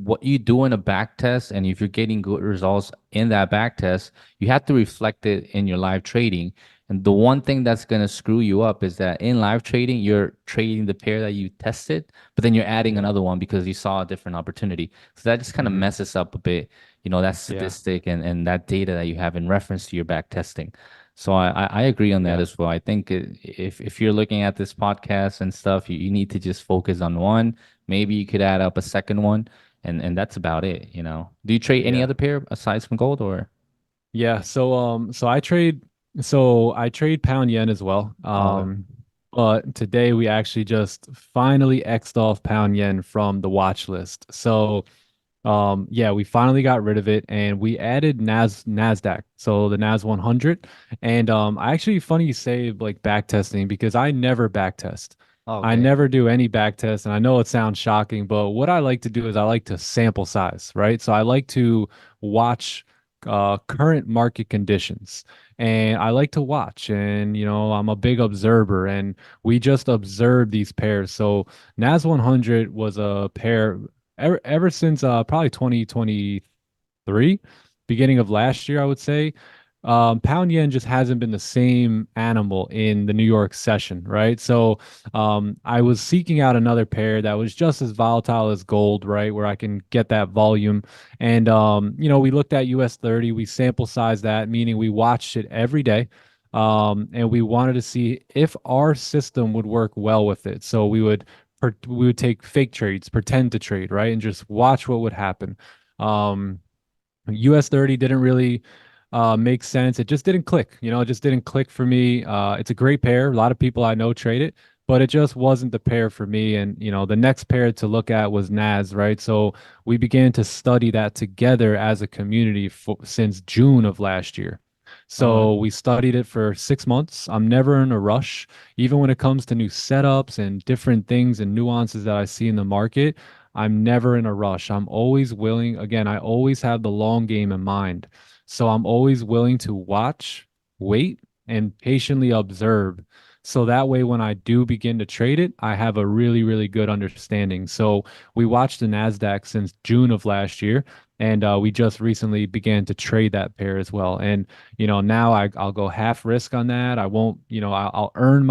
what you do in a back test, and if you're getting good results in that back test, you have to reflect it in your live trading. And the one thing that's gonna screw you up is that in live trading, you're trading the pair that you tested, but then you're adding Yeah. another one because you saw a different opportunity. So that just kind of Hmm. messes up a bit, that Yeah. statistic and that data that you have in reference to your back testing. So I agree on that Yeah. as well. I think if you're looking at this podcast and stuff, you need to just focus on one. Maybe you could add up a second one, and that's about it. Do you trade any Yeah. other pair aside from gold or? Yeah. So I trade pound yen as well. Oh, okay. But today we actually just finally X'd off pound yen from the watch list. So yeah, we finally got rid of it and we added Nasdaq, so the Nas 100. And I actually funny you say like back testing because I never back test. Oh, I okay. never do any back test, and I know it sounds shocking, but what I like to do is I like to sample size, right? So I like to watch current market conditions, and I like to watch, and I'm a big observer, and we just observe these pairs. So Nas 100 was a pair ever since probably 2023, beginning of last year, I would say. Pound yen just hasn't been the same animal in the New York session, right? So I was seeking out another pair that was just as volatile as gold, right? Where I can get that volume. And we looked at US 30, we sample sized that, meaning we watched it every day. And we wanted to see if our system would work well with it. So we would take fake trades, pretend to trade, right? And just watch what would happen. Um, US 30 didn't really make sense. It just didn't click. It just didn't click for me. It's a great pair. A lot of people I know trade it, but it just wasn't the pair for me. And, the next pair to look at was NAS, right? So we began to study that together as a community since June of last year. All right. So we studied it for 6 months. I'm never in a rush, even when it comes to new setups and different things and nuances that I see in the market. I'm never in a rush. I'm always willing. Again, I always have the long game in mind. So I'm always willing to watch, wait, and patiently observe. So that way, when I do begin to trade it, I have a really, really good understanding. So we watched the NASDAQ since June of last year, and we just recently began to trade that pair as well. And, now I'll go half risk on that. I won't, I'll earn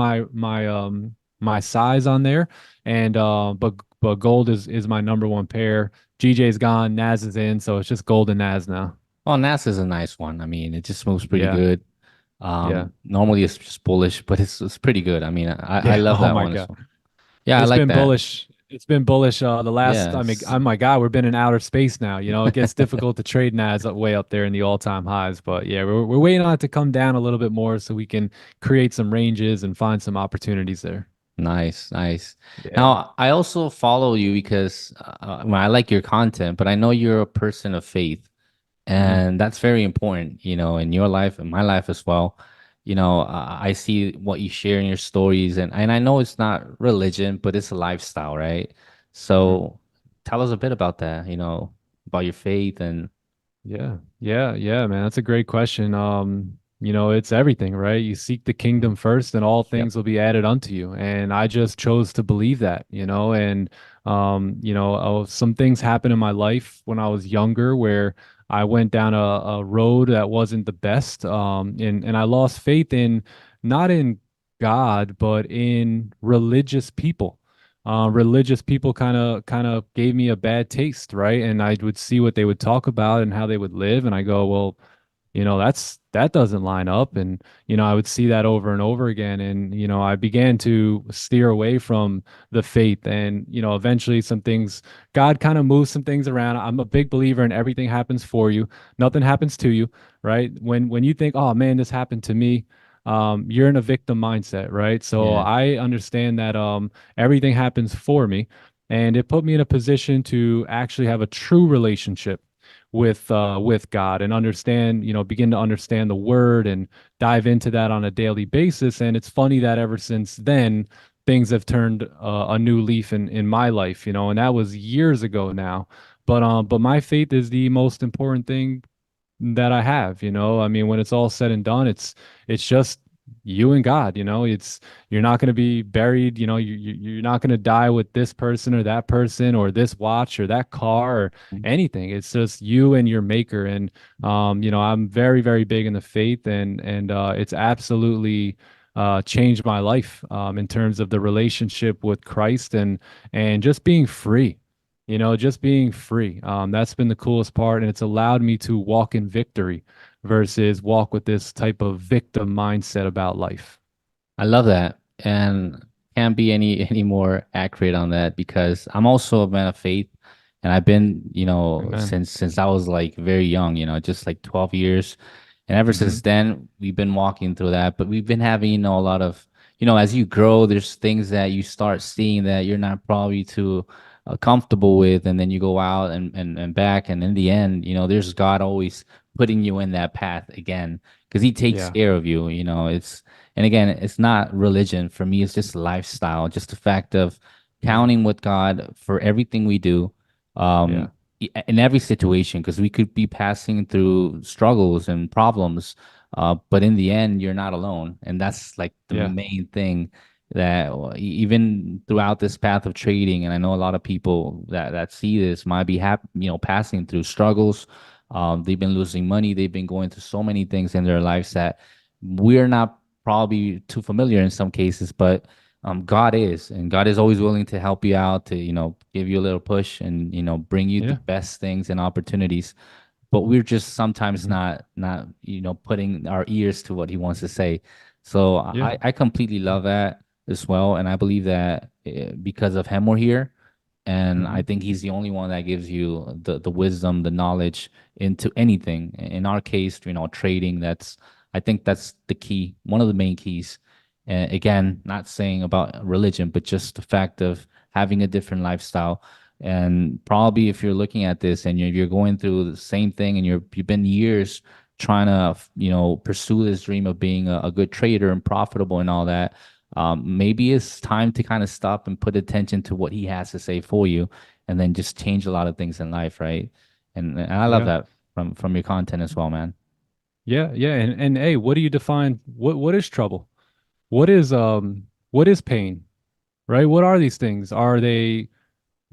my size on there. And but gold is my number one pair. GJ's gone, Naz is in, so it's just gold and Naz now. Well, NASA's a nice one. I mean, it just moves pretty Yeah, good. yeah, Normally it's just bullish, but it's pretty good. I mean, I yeah. love Oh that my one as God. well. Yeah, I It's like been that. bullish. It's been bullish the last, I mean, Yes. oh my God, we've been in outer space now. You know, it gets difficult to trade Naz up way up there in the all-time highs. But yeah, we're waiting on it to come down a little bit more so we can create some ranges and find some opportunities there. Nice, nice. Yeah. Now, I also follow you because well, I like your content, but I know you're a person of faith, Hmm. and that's very important, in your life and my life as well. I see what you share in your stories, and I know it's not religion, but it's a lifestyle, right? Hmm. So tell us a bit about that, about your faith and Yeah, man. That's a great question. It's everything, right? You seek the kingdom first, and all yep. things will be added unto you. And I just chose to believe that, and some things happened in my life when I was younger where I went down a road that wasn't the best. And I lost faith in not in God, but in religious people. Religious people kind of gave me a bad taste, right? And I would see what they would talk about and how they would live, and I go, well, that doesn't line up. And I would see that over and over again, and I began to steer away from the faith. And eventually some things, God kind of moves some things around. I'm a big believer in everything happens for you, nothing happens to you, right? When you think, oh man, this happened to me, you're in a victim mindset, right? So Yeah. I understand that everything happens for me, and it put me in a position to actually have a true relationship with God, and understand, begin to understand the word and dive into that on a daily basis. And it's funny that ever since then, things have turned a new leaf in my life, and that was years ago now. But my faith is the most important thing that I have, I mean, when it's all said and done, it's just you and God, you're not going to be buried, you're not going to die with this person or that person or this watch or that car or anything. It's just you and your maker. And I'm very, very big in the faith, and it's absolutely changed my life in terms of the relationship with Christ, and just being free. Just being free. That's been the coolest part, and it's allowed me to walk in victory versus walk with this type of victim mindset about life. I love that, and can't be any more accurate on that because I'm also a man of faith, and I've been, Amen. since I was like very young, just like 12 years, and ever Hmm. since then we've been walking through that. But we've been having, a lot of, as you grow, there's things that you start seeing that you're not probably too comfortable with, and then you go out and back, and in the end, there's God always putting you in that path again because He takes Yeah. care of you. And again, it's not religion. For me, it's just lifestyle, just the fact of Yeah. counting with God for everything we do, Yeah. um, in every situation, because we could be passing through struggles and problems, but in the end, you're not alone. And that's like the Yeah. main thing that even throughout this path of trading, and I know a lot of people that see this might be passing through struggles. They've been losing money. They've been going through so many things in their lives that we're not probably too familiar in some cases, but God is, and God is always willing to help you out, to give you a little push, and bring you the Yeah. best things and opportunities. But we're just sometimes Hmm. not putting our ears to what He wants to say. So Yeah. I completely love that as well, and I believe that because of Him we're here, and I Hmm. think He's the only one that gives you the wisdom, the knowledge into anything. In our case, trading. I think that's the key, one of the main keys. And again, not saying about religion, but just the fact of having a different lifestyle. And probably if you're looking at this and you're going through the same thing, and you've been years trying to pursue this dream of being a good trader and profitable and all that, maybe it's time to kind of stop and put attention to what he has to say for you, and then just change a lot of things in life, right? And I love Yeah. that from your content as well, man. Yeah. Yeah. And hey, what do you define? What is trouble? What is pain? Right? What are these things?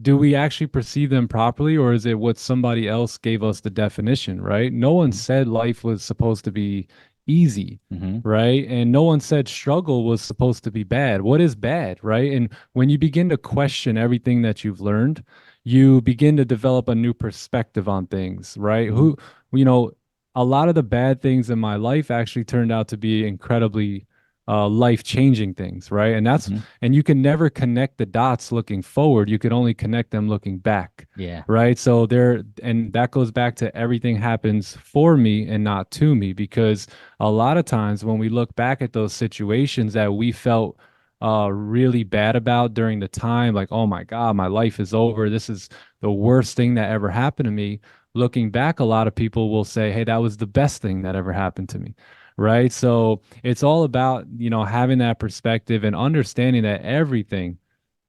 Do we actually perceive them properly, or is it what somebody else gave us the definition, right? No one said life was supposed to be easy, Mm-hmm. right? And no one said struggle was supposed to be bad. What is bad, right? And when you begin to question everything that you've learned, you begin to develop a new perspective on things, right? Mm-hmm. You know, a lot of the bad things in my life actually turned out to be incredibly life-changing things, right? Mm-hmm. And you can never connect the dots looking forward. You can only connect them looking back, Yeah. right? So there, and that goes back to everything happens for me and not to me, because a lot of times when we look back at those situations that we felt really bad about during the time, like, oh my God, my life is over. This is the worst thing that ever happened to me. Looking back, a lot of people will say, hey, that was the best thing that ever happened to me. Right. So it's all about, having that perspective and understanding that everything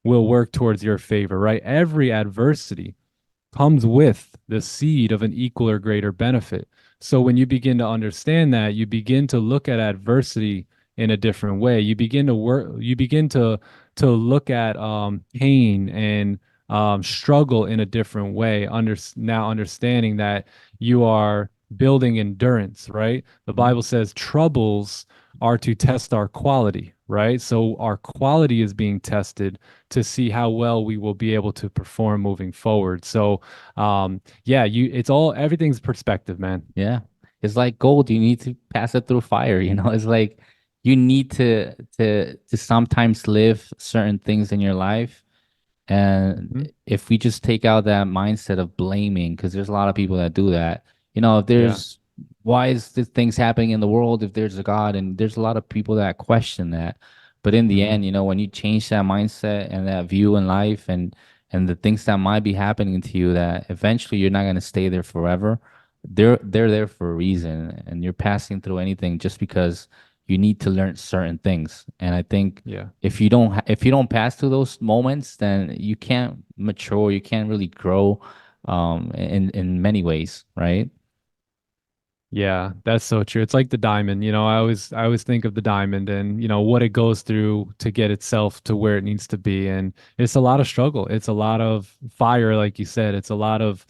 will work towards your favor, right? Every adversity comes with the seed of an equal or greater benefit. So when you begin to understand that, you begin to look at adversity in a different way. You begin to look at pain and struggle in a different way. Now understanding that you are building endurance, right? The Mm-hmm. Bible says troubles are to test our quality, right? So our quality is being tested to see how well we will be able to perform moving forward. So yeah, everything's perspective, man. Yeah. It's like gold. You need to pass it through fire, you know? It's like you need to sometimes live certain things in your life. And Mhm. if we just take out that mindset of blaming, because there's a lot of people that do that, you know, if Yeah. there's why is this things happening in the world if there's a God? And there's a lot of people that question that. But in the Hmm. end, you know, when you change that mindset and that view in life and the things that might be happening to you, that eventually you're not going to stay there forever. They're there for a reason, and you're passing through anything just because you need to learn certain things. And I think Yeah. if you don't pass through those moments, then you can't mature, you can't really grow in many ways, right? Yeah, that's so true. It's like the diamond, I always think of the diamond and what it goes through to get itself to where it needs to be. And it's a lot of struggle. It's a lot of fire, like you said. It's a lot of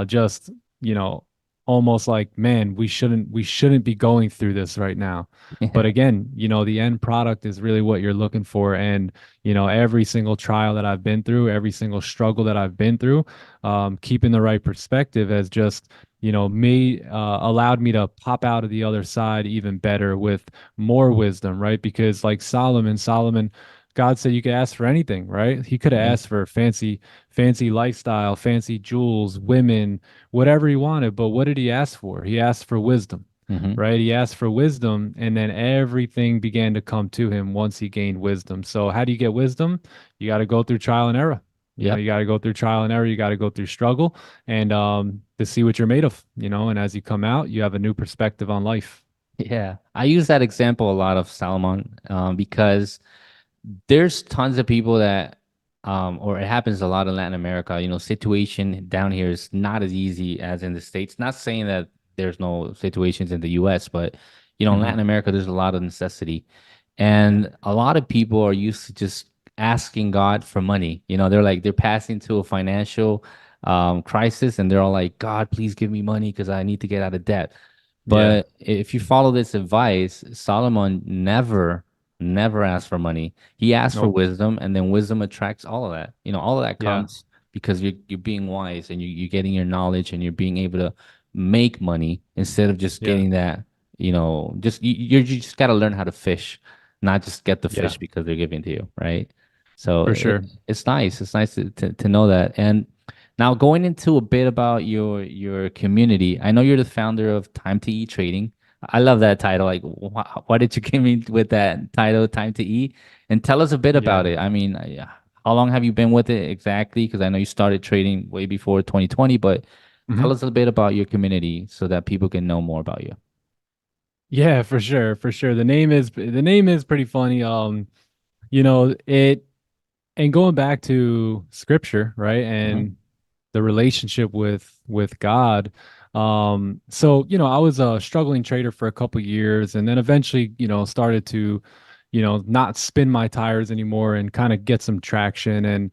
just, you know, almost like, man, we shouldn't be going through this right now. But Yeah. again, the end product is really what you're looking for. And, every single trial that I've been through, every single struggle that I've been through, keeping the right perspective has just me allowed me to pop out of the other side even better with more wisdom, right? Because like Solomon, God said you could ask for anything, right? He could have Yeah. asked for fancy lifestyle, fancy jewels, women, whatever he wanted. But what did he ask for? He asked for wisdom, Hmm. right? He asked for wisdom, and then everything began to come to him once he gained wisdom. So how do you get wisdom? You got to go through trial and error. You Yep. got to go through trial and error. You got to go through struggle and to see what you're made of, and as you come out, you have a new perspective on life. Yeah. I use that example a lot of Salomon because there's tons of people that or it happens a lot in Latin America, you know, situation down here is not as easy as in the States. Not saying that there's no situations in the US, but you know, in Hmm. Latin America there's a lot of necessity. And a lot of people are used to just asking God for money. You know, they're passing through a financial crisis and they're all like, God, please give me money because I need to get out of debt. Yeah, But if you follow this advice, Solomon never asked for money. He asked for nope. wisdom, and then wisdom attracts all of that. You know, all of that Yeah, comes because you're being wise and you're getting your knowledge and you're being able to make money instead of just yeah, getting that, you know, you just got to learn how to fish, not just get the yeah, fish because they're giving to you, right? So for sure. it's nice. It's nice to know that. And now going into a bit about your community, I know you're the founder of Time to Eat Trading. I love that title. Like, why did you give me with that title, Time to Eat? And tell us a bit about Yeah. it. I mean, how long have you been with it exactly? Because I know you started trading way before 2020, but tell Hmm. us a bit about your community so that people can know more about you. Yeah, for sure, for sure. The name is pretty funny. It and going back to scripture, right? Hmm. And the relationship with God. So I was a struggling trader for a couple years, and then eventually, started to, not spin my tires anymore and kind of get some traction. And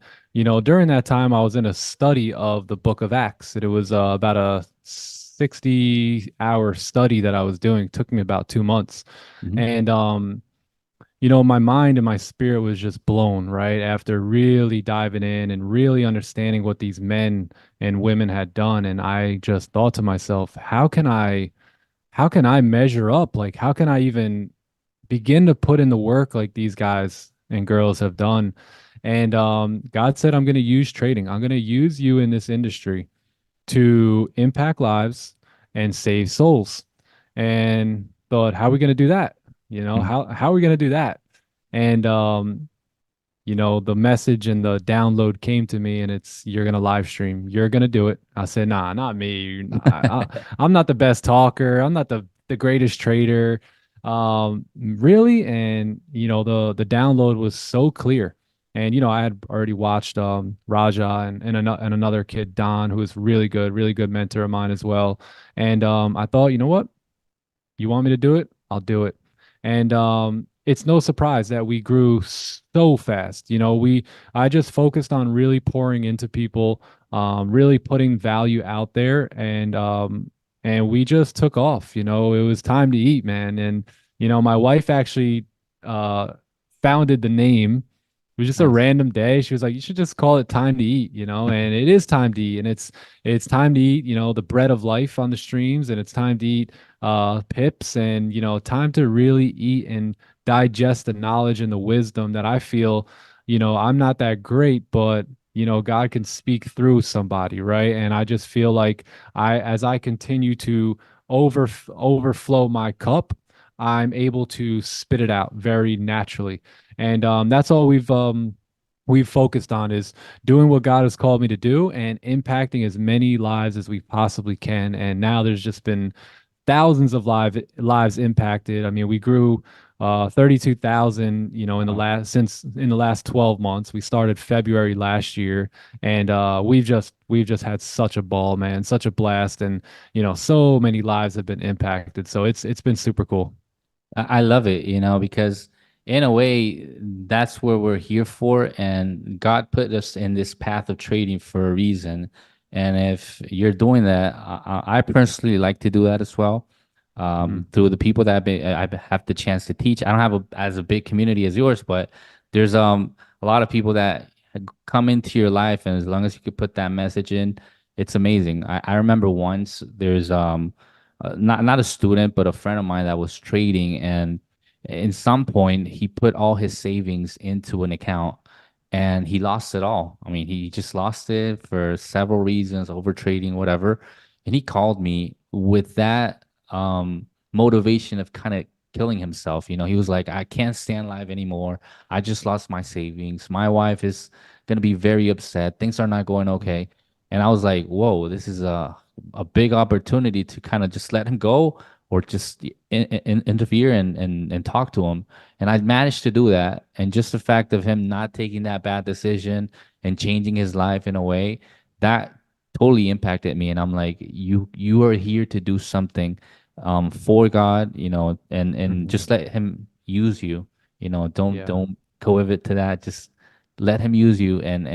during that time, I was in a study of the Book of Acts. It was about a 60-hour study that I was doing. It took me about 2 months. Mhm. And you know, my mind and my spirit was just blown, right? After really diving in and really understanding what these men and women had done. And I just thought to myself, how can I measure up? Like, how can I even begin to put in the work like these guys and girls have done? And God said, I'm going to use trading. I'm going to use you in this industry to impact lives and save souls. And thought, how are we going to do that? You know, Mhm. how are we going to do that? And you know, the message and the download came to me, and it's, you're gonna live stream. You're gonna do it. I said, nah, not me. I'm not the best talker. I'm not the greatest trader. Really. And you know, the download was so clear. And you know, I had already watched Raja and another kid, Don, who is really good mentor of mine as well. And I thought, you know what? You want me to do it? I'll do it. And it's no surprise that we grew so fast. You know, I just focused on really pouring into people, really putting value out there, and we just took off. You know, it was time to eat, man. And you know, my wife actually uh founded the name. It was just a Nice. random day. She was like, "You should just call it time to eat," you know, and it is time to eat, and it's time to eat, you know, the bread of life on the streams, and it's time to eat pips, and you know, time to really eat and digest the knowledge and the wisdom that I feel, you know, I'm not that great, but you know, God can speak through somebody, right? And I just feel like as I continue to overflow my cup, I'm able to spit it out very naturally. And that's all we've focused on is doing what God has called me to do and impacting as many lives as we possibly can. And now there's just been thousands of lives impacted. I mean, we grew 32,000, you know, in the Wow. last since in the last 12 months. We started February last year, and we've just had such a ball, man, such a blast, and you know, so many lives have been impacted. So it's been super cool. I love it, because in a way, that's where we're here for. And God put us in this path of trading for a reason. And if you're doing that, I personally like to do that as well. Hmm. Through the people that I have the chance to teach. I don't have as a big community as yours, but there's a lot of people that come into your life, and as long as you could put that message in, it's amazing. I remember once there's not a student, but a friend of mine that was trading, and in some point he put all his savings into an account, and he lost it all. I mean, he just lost it for several reasons, over trading, whatever. And he called me with that motivation of kind of killing himself. He was like, I can't stand live anymore. I just lost my savings. My wife is gonna be very upset. Things are not going okay. And I was like, whoa, this is a big opportunity to kind of just let him go, or just interfere and talk to him. And I managed to do that. And just the fact of him not taking that bad decision and changing his life in a way that totally impacted me. And I'm like, you are here to do something for God, and Hmm. just let him use you. Don't Yeah. don't go with it to that. Just let him use you. And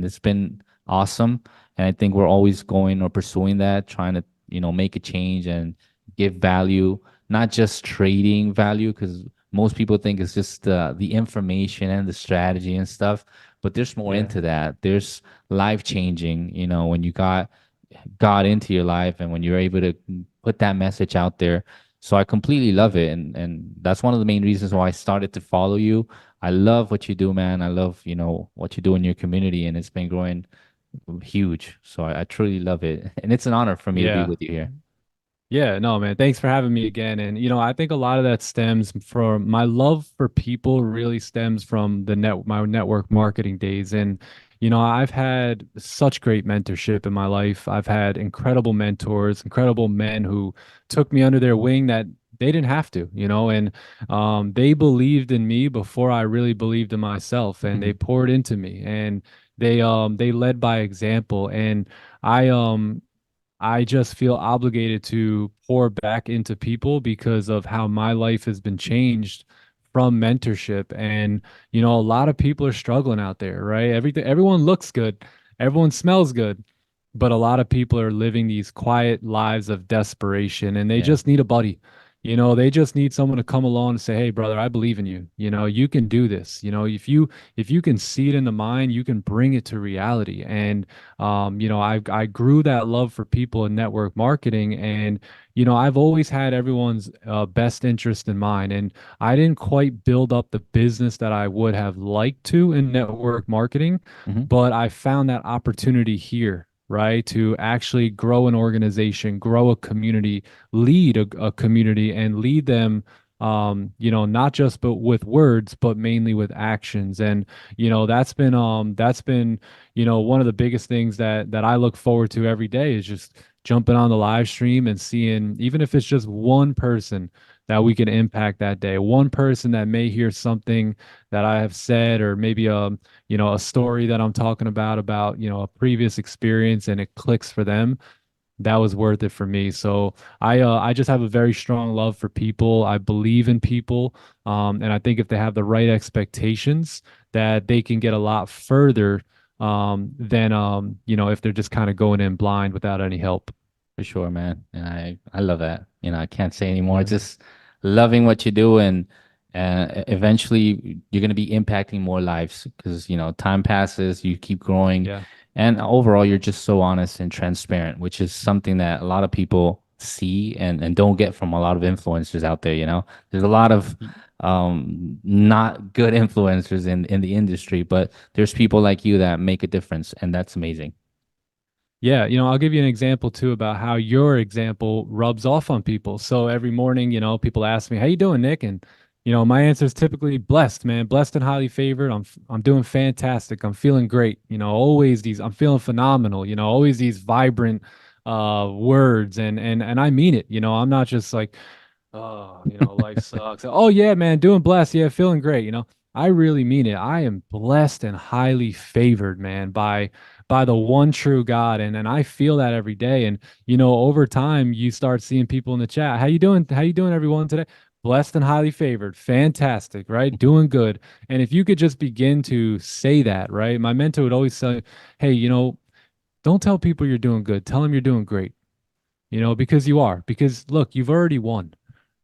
it's been awesome. And I think we're always going or pursuing that, trying to, make a change and give value, not just trading value, because most people think it's just the information and the strategy and stuff. But there's more Yeah. into that. There's life changing, when you got God into your life, and when you're able to put that message out there. So I completely love it. And that's one of the main reasons why I started to follow you. I love what you do, man. I love, what you do in your community, and it's been growing huge. So I truly love it. And it's an honor for me to be Yeah. with you here. Yeah, no, man. Thanks for having me again. And you know, I think a lot of that stems from my love for people really stems from my network marketing days. And you know, I've had such great mentorship in my life. I've had incredible mentors, incredible men who took me under their wing that they didn't have to, you know, and they believed in me before I really believed in myself, and they poured into me, and they led by example. And I um I just feel obligated to pour back into people because of how my life has been changed from mentorship. And, you know, a lot of people are struggling out there, right? Everyone looks good, everyone smells good, but a lot of people are living these quiet lives of desperation and they Yeah. just need a buddy. They just need someone to come along and say, "Hey, brother, I believe in you. You can do this. If you can see it in the mind, you can bring it to reality." And I grew that love for people in network marketing, and I've always had everyone's best interest in mind, and I didn't quite build up the business that I would have liked to in network marketing, Hmm. but I found that opportunity here, right? To actually grow an organization, grow a community, lead a community, and lead them, not just but with words, but mainly with actions. And that's been one of the biggest things that I look forward to every day is just jumping on the live stream and seeing, even if it's just one person that we can impact that day, one person that may hear something that I have said, or maybe a story that I'm talking about, a previous experience, and it clicks for them. That was worth it for me. So I just have a very strong love for people. I believe in people. And I think if they have the right expectations, that they can get a lot further than if they're just kind of going in blind without any help. For sure, man. And I love that. I can't say anymore. Yeah. Just loving what you do, and eventually you're going to be impacting more lives because, time passes, you keep growing, Yeah. and overall you're just so honest and transparent, which is something that a lot of people see and don't get from a lot of influencers out there. There's a lot of not good influencers in the industry, but there's people like you that make a difference, and that's amazing. Yeah, I'll give you an example too about how your example rubs off on people. So every morning, people ask me, "How you doing, Nick?" And my answer is typically blessed, man, blessed and highly favored. I'm doing fantastic. I'm feeling great. Always these I'm feeling phenomenal. Always these vibrant words, and I mean it. I'm not just like, "Oh, life sucks." "Oh yeah, man, doing blessed. Yeah, feeling great." I really mean it. I am blessed and highly favored, man, by the one true God. And I feel that every day. And over time you start seeing people in the chat. "How you doing? How you doing, everyone, today?" "Blessed and highly favored." Fantastic, right? Doing good. And if you could just begin to say that, right? My mentor would always say, "Hey, don't tell people you're doing good. Tell them you're doing great." Because you are. Because look, you've already won,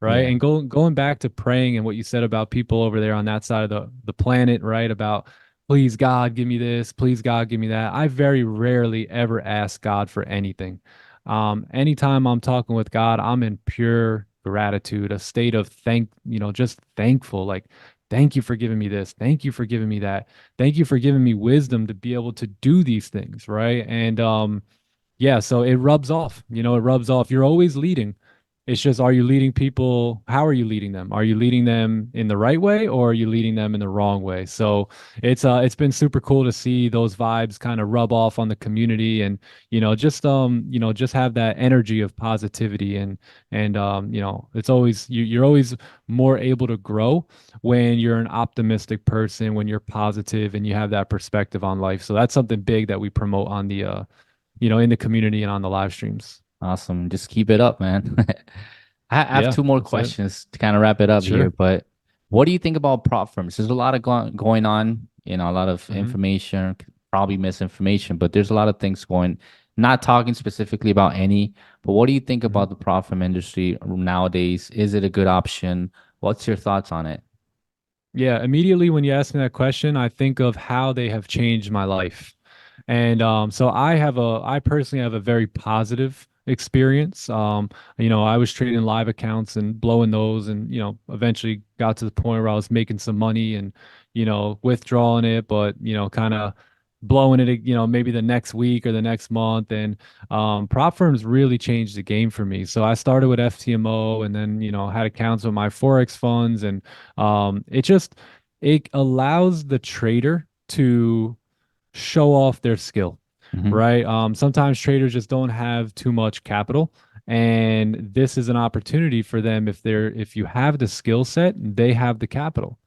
right? Yeah. And going back to praying and what you said about people over there on that side of the planet, right? About, "Please God, give me this. Please God, give me that." I very rarely ever ask God for anything. Anytime I'm talking with God, I'm in pure gratitude, a state of just thankful, like, "Thank you for giving me this. Thank you for giving me that. Thank you for giving me wisdom to be able to do these things," right? And yeah, so it rubs off. It rubs off. You're always leading. It's just, are you leading people? How are you leading them? Are you leading them in the right way, or are you leading them in the wrong way? So it's been super cool to see those vibes kind of rub off on the community, and just have that energy of positivity, and it's always you're always more able to grow when you're an optimistic person, when you're positive and you have that perspective on life. So that's something big that we promote on the in the community and on the live streams. Awesome. Just keep it up, man. I have Yeah, two more that's it. questions to kind of wrap it up here, Sure. but what do you think about prop firms? There's a lot of going on, a lot of Hmm. information, probably misinformation, but there's a lot of things going, not talking specifically about any, but what do you think Hmm. about the prop firm industry nowadays? Is it a good option? What's your thoughts on it? Yeah, immediately when you ask me that question, I think of how they have changed my life. And so I personally have a very positive experience. I was trading live accounts and blowing those, and eventually got to the point where I was making some money and withdrawing it, but kind of blowing it, maybe the next week or the next month. And prop firms really changed the game for me. So I started with FTMO, and then had accounts with my Forex funds, and it allows the trader to show off their skill, Hmm. right? Sometimes traders just don't have too much capital, and this is an opportunity for them. If you have the skill set, they have the capital.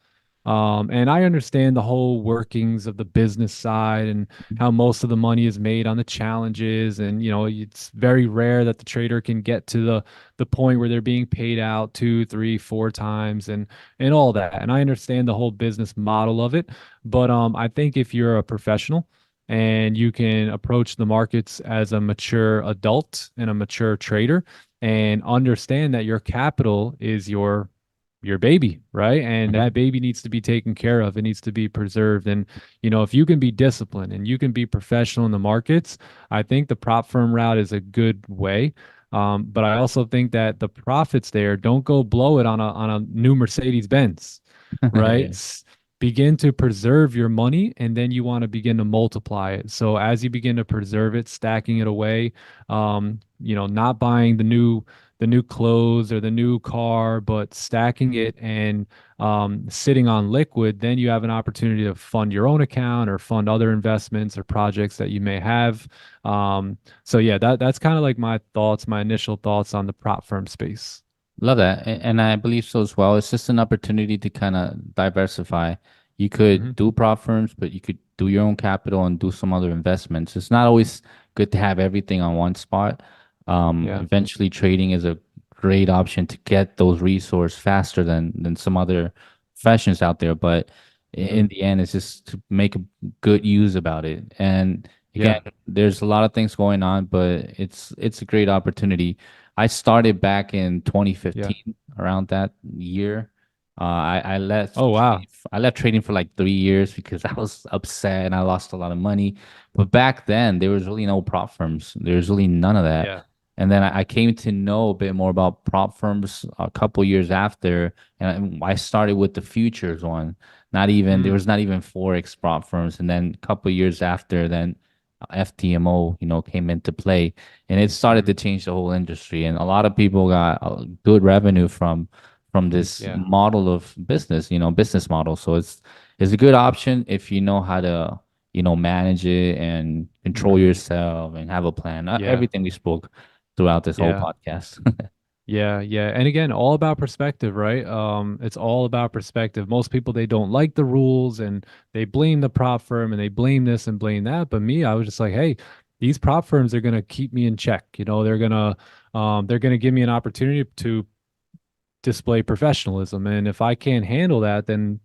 And I understand the whole workings of the business side and how most of the money is made on the challenges. And, it's very rare that the trader can get to the point where they're being paid out two, three, four times and all that. And I understand the whole business model of it. But I think if you're a professional, and you can approach the markets as a mature adult and a mature trader and understand that your capital is your baby, right? And Hmm. that baby needs to be taken care of. It needs to be preserved. And, you know, if you can be disciplined and you can be professional in the markets, I think the prop firm route is a good way. But I also think that the profits there don't go blow it on a new Mercedes Benz, right? Yeah. Begin to preserve your money, and then you want to begin to multiply it. So as you begin to preserve it, stacking it away, you know, not buying the new clothes or the new car, but stacking it and sitting on liquid, then you have an opportunity to fund your own account or fund other investments or projects that you may have. So yeah, that's kind of like my thoughts, my initial thoughts on the prop firm space. Love that. And I believe so as well. It's just an opportunity to kind of diversify. You could Hmm. do prop firms, but you could do your own capital and do some other investments. It's not always good to have everything on one spot. Yeah. Eventually, trading is a great option to get those resources faster than some other professions out there. But Hmm. in the end, it's just to make a good use about it. And Yeah. again, there's a lot of things going on, but it's a great opportunity. I started back in Yeah. 2015, around that year. I Oh, wow. I left trading for like 3 years because I was upset and I lost a lot of money. But back then, there was really no prop firms. There was really none of that. Yeah. And then I came to know a bit more about prop firms a couple years after, and I started with the futures one. Not even there Mm. was not even forex prop firms, and then a couple years after, then FTMO, came into play, and it started Hmm. to change the whole industry. And a lot of people got good revenue from this Yeah. model of business, business model. So it's a good option if you know how to manage it and control Hmm. yourself and have a plan. Yeah. Everything we spoke throughout this whole Yeah. podcast. Yeah, yeah. And again, all about perspective, right? It's all about perspective. Most people they don't like the rules and they blame the prop firm and they blame this and blame that. But me, I was just like, hey, these prop firms are gonna keep me in check. You know, they're gonna give me an opportunity to display professionalism. And if I can't handle that, then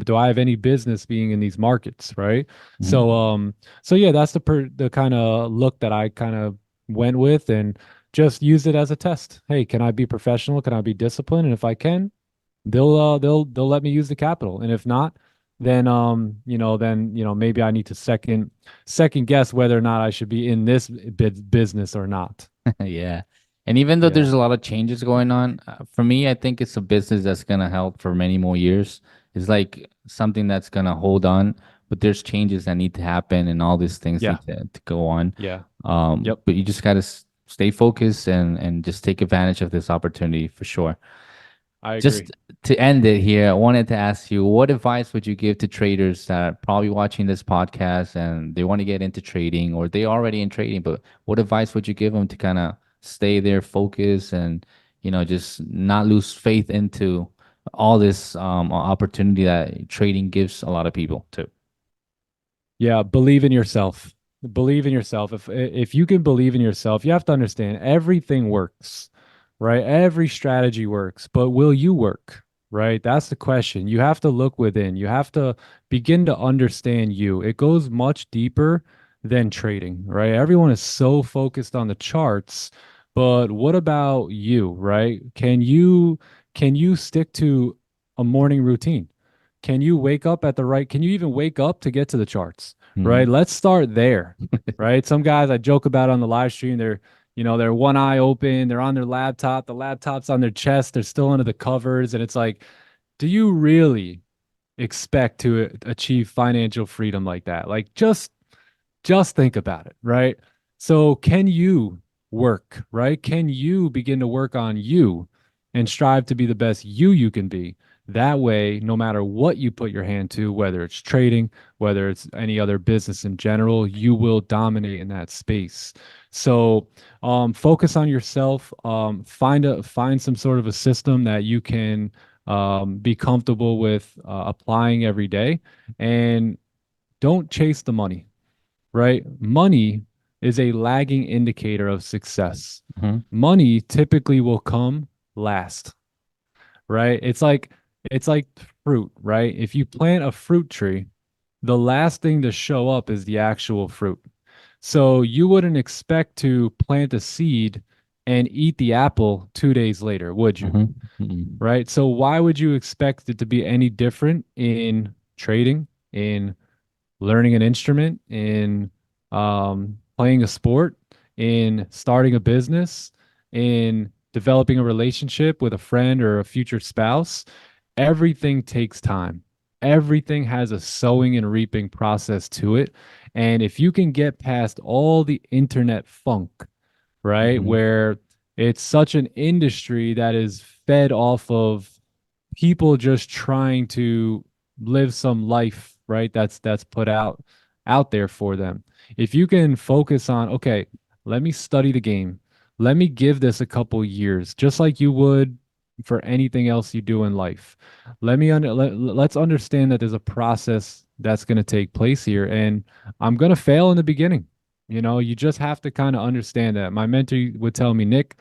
do I have any business being in these markets, right? Mhm. So yeah, that's the kind of look that I kind of went with and just used it as a test. Hey, can I be professional? Can I be disciplined? And if I can, they'll let me use the capital. And if not, then maybe I need to second guess whether or not I should be in this business or not. Yeah. And even though Yeah. there's a lot of changes going on, for me, I think it's a business that's going to help for many more years. It's like something that's going to hold on, but there's changes that need to happen and all these things Yeah. need to go on. Yeah. Yep. But you just got to stay focused and just take advantage of this opportunity for sure. I Just agree. to end it here, I wanted to ask you, what advice would you give to traders that are probably watching this podcast and they want to get into trading or they already in trading, but what advice would you give them to kind of stay there, focus, and just not lose faith into all this opportunity that trading gives a lot of people too? Yeah, believe in yourself. Believe in yourself. If you can believe in yourself, you have to understand everything works, right? Every strategy works, but will you work? Right? That's the question. You have to look within. You have to begin to understand you. It goes much deeper than trading, right? Everyone is so focused on the charts, but what about you, right? Can you stick to a morning routine? Can you even wake up to get to the charts, right? Hmm. Let's start there, right? Some guys I joke about on the live stream, they're one eye open, they're on their laptop, the laptop's on their chest, they're still under the covers. And it's like, do you really expect to achieve financial freedom like that? Like, just think about it, right? So, can you work, right? Can you begin to work on you and strive to be the best you can be? That way, no matter what you put your hand to, whether it's trading, whether it's any other business in general, you will dominate in that space. So, focus on yourself. Find some sort of a system that you can be comfortable with applying every day, and don't chase the money, right? Money is a lagging indicator of success. Hmm. Money typically will come last, right? It's like fruit, right? If you plant a fruit tree, the last thing to show up is the actual fruit. So you wouldn't expect to plant a seed and eat the apple 2 days later, would you? Mhm, mhm, Right? So why would you expect it to be any different in trading, in learning an instrument, in playing a sport, in starting a business, in developing a relationship with a friend or a future spouse? Everything takes time. Everything has a sowing and reaping process to it. And if you can get past all the internet funk, right, mhm. where it's such an industry that is fed off of people just trying to live some life, right? That's put out there for them. If you can focus on, okay, let me study the game. Let me give this a couple years, just like you would for anything else you do in life. Let's understand that there's a process that's going to take place here, and I'm going to fail in the beginning. You just have to kind of understand that. My mentor would tell me, Nick,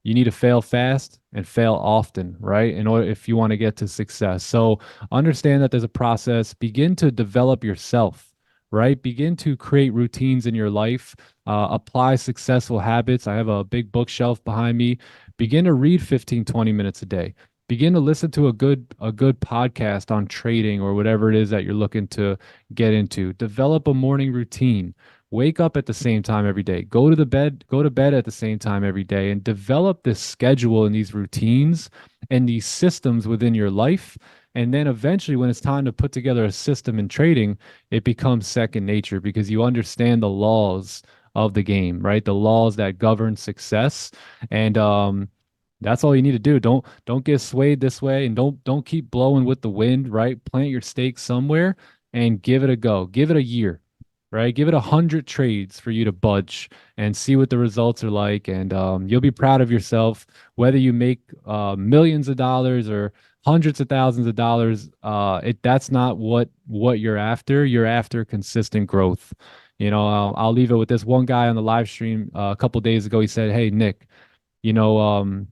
you need to fail fast and fail often, right? In order if you want to get to success. So understand that there's a process. Begin to develop yourself, right? Begin to create routines in your life. Apply successful habits. I have a big bookshelf behind me. Begin to read 15, 20 minutes a day. Begin to listen to a good podcast on trading or whatever it is that you're looking to get into. Develop a morning routine. Wake up at the same time every day. Go to bed at the same time every day and develop this schedule and these routines and these systems within your life. And then eventually, when it's time to put together a system in trading, it becomes second nature because you understand the laws of the game, right? The laws that govern success. And that's all you need to do. Don't get swayed this way and don't keep blowing with the wind, right? Plant your stake somewhere and give it a go. Give it a year, right? Give it 100 trades for you to budge and see what the results are like, and you'll be proud of yourself. Whether you make millions of dollars or hundreds of thousands of dollars, that's not what you're after. You're after consistent growth. I'll leave it with this one guy on the live stream a couple days ago. He said, "Hey Nick, you know,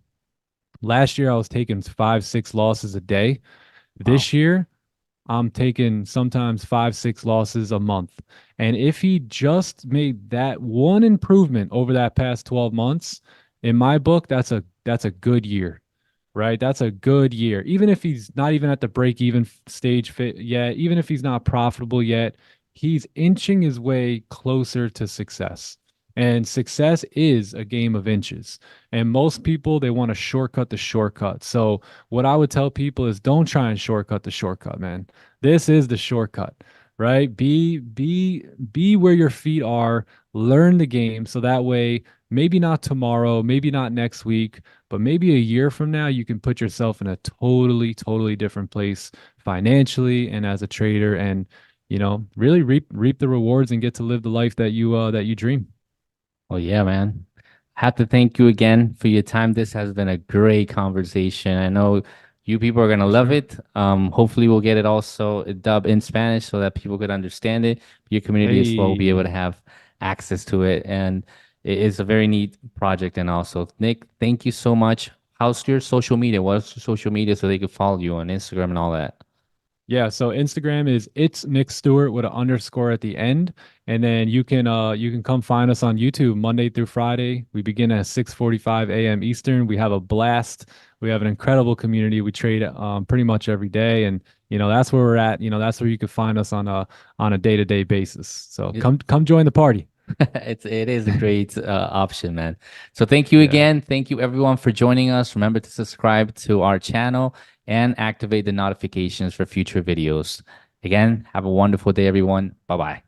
last year I was taking 5, 6 losses a day. Wow. This year." I'm taking sometimes 5, 6 losses a month. And if he just made that one improvement over that past 12 months, in my book, that's a good year, right? That's a good year. Even if he's not even at the break even stage fit yet, even if he's not profitable yet, he's inching his way closer to success. And success is a game of inches. And most people, they want to shortcut the shortcut. So, what I would tell people is don't try and shortcut the shortcut, man. This is the shortcut, right? Be where your feet are, learn the game so that way maybe not tomorrow, maybe not next week, but maybe a year from now, you can put yourself in a totally, totally different place financially and as a trader, and really reap the rewards and get to live the life that you dream. Well, yeah, man. Have to thank you again for your time. This has been a great conversation. I know you people are gonna For love sure. it. Hopefully we'll get it also dubbed in Spanish so that people could understand it. Your community as well will be able to Hey, have access to it. And it is a very neat project. And also, Nick, thank you so much. How's your social media? What's your social media so they could follow you on Instagram and all that? yeah, so Instagram is it's Nick Stewart with an underscore at the end. And then you can come find us on YouTube Monday through Friday. We begin at 6:45 a.m. Eastern. We have a blast. We have an incredible community. We trade pretty much every day. And that's where we're at. That's where you can find us on a day-to-day basis. So come join the party. It is a great option, man. So thank you Yeah. again. Thank you everyone for joining us. Remember to subscribe to our channel and activate the notifications for future videos. Again, have a wonderful day, everyone. Bye bye.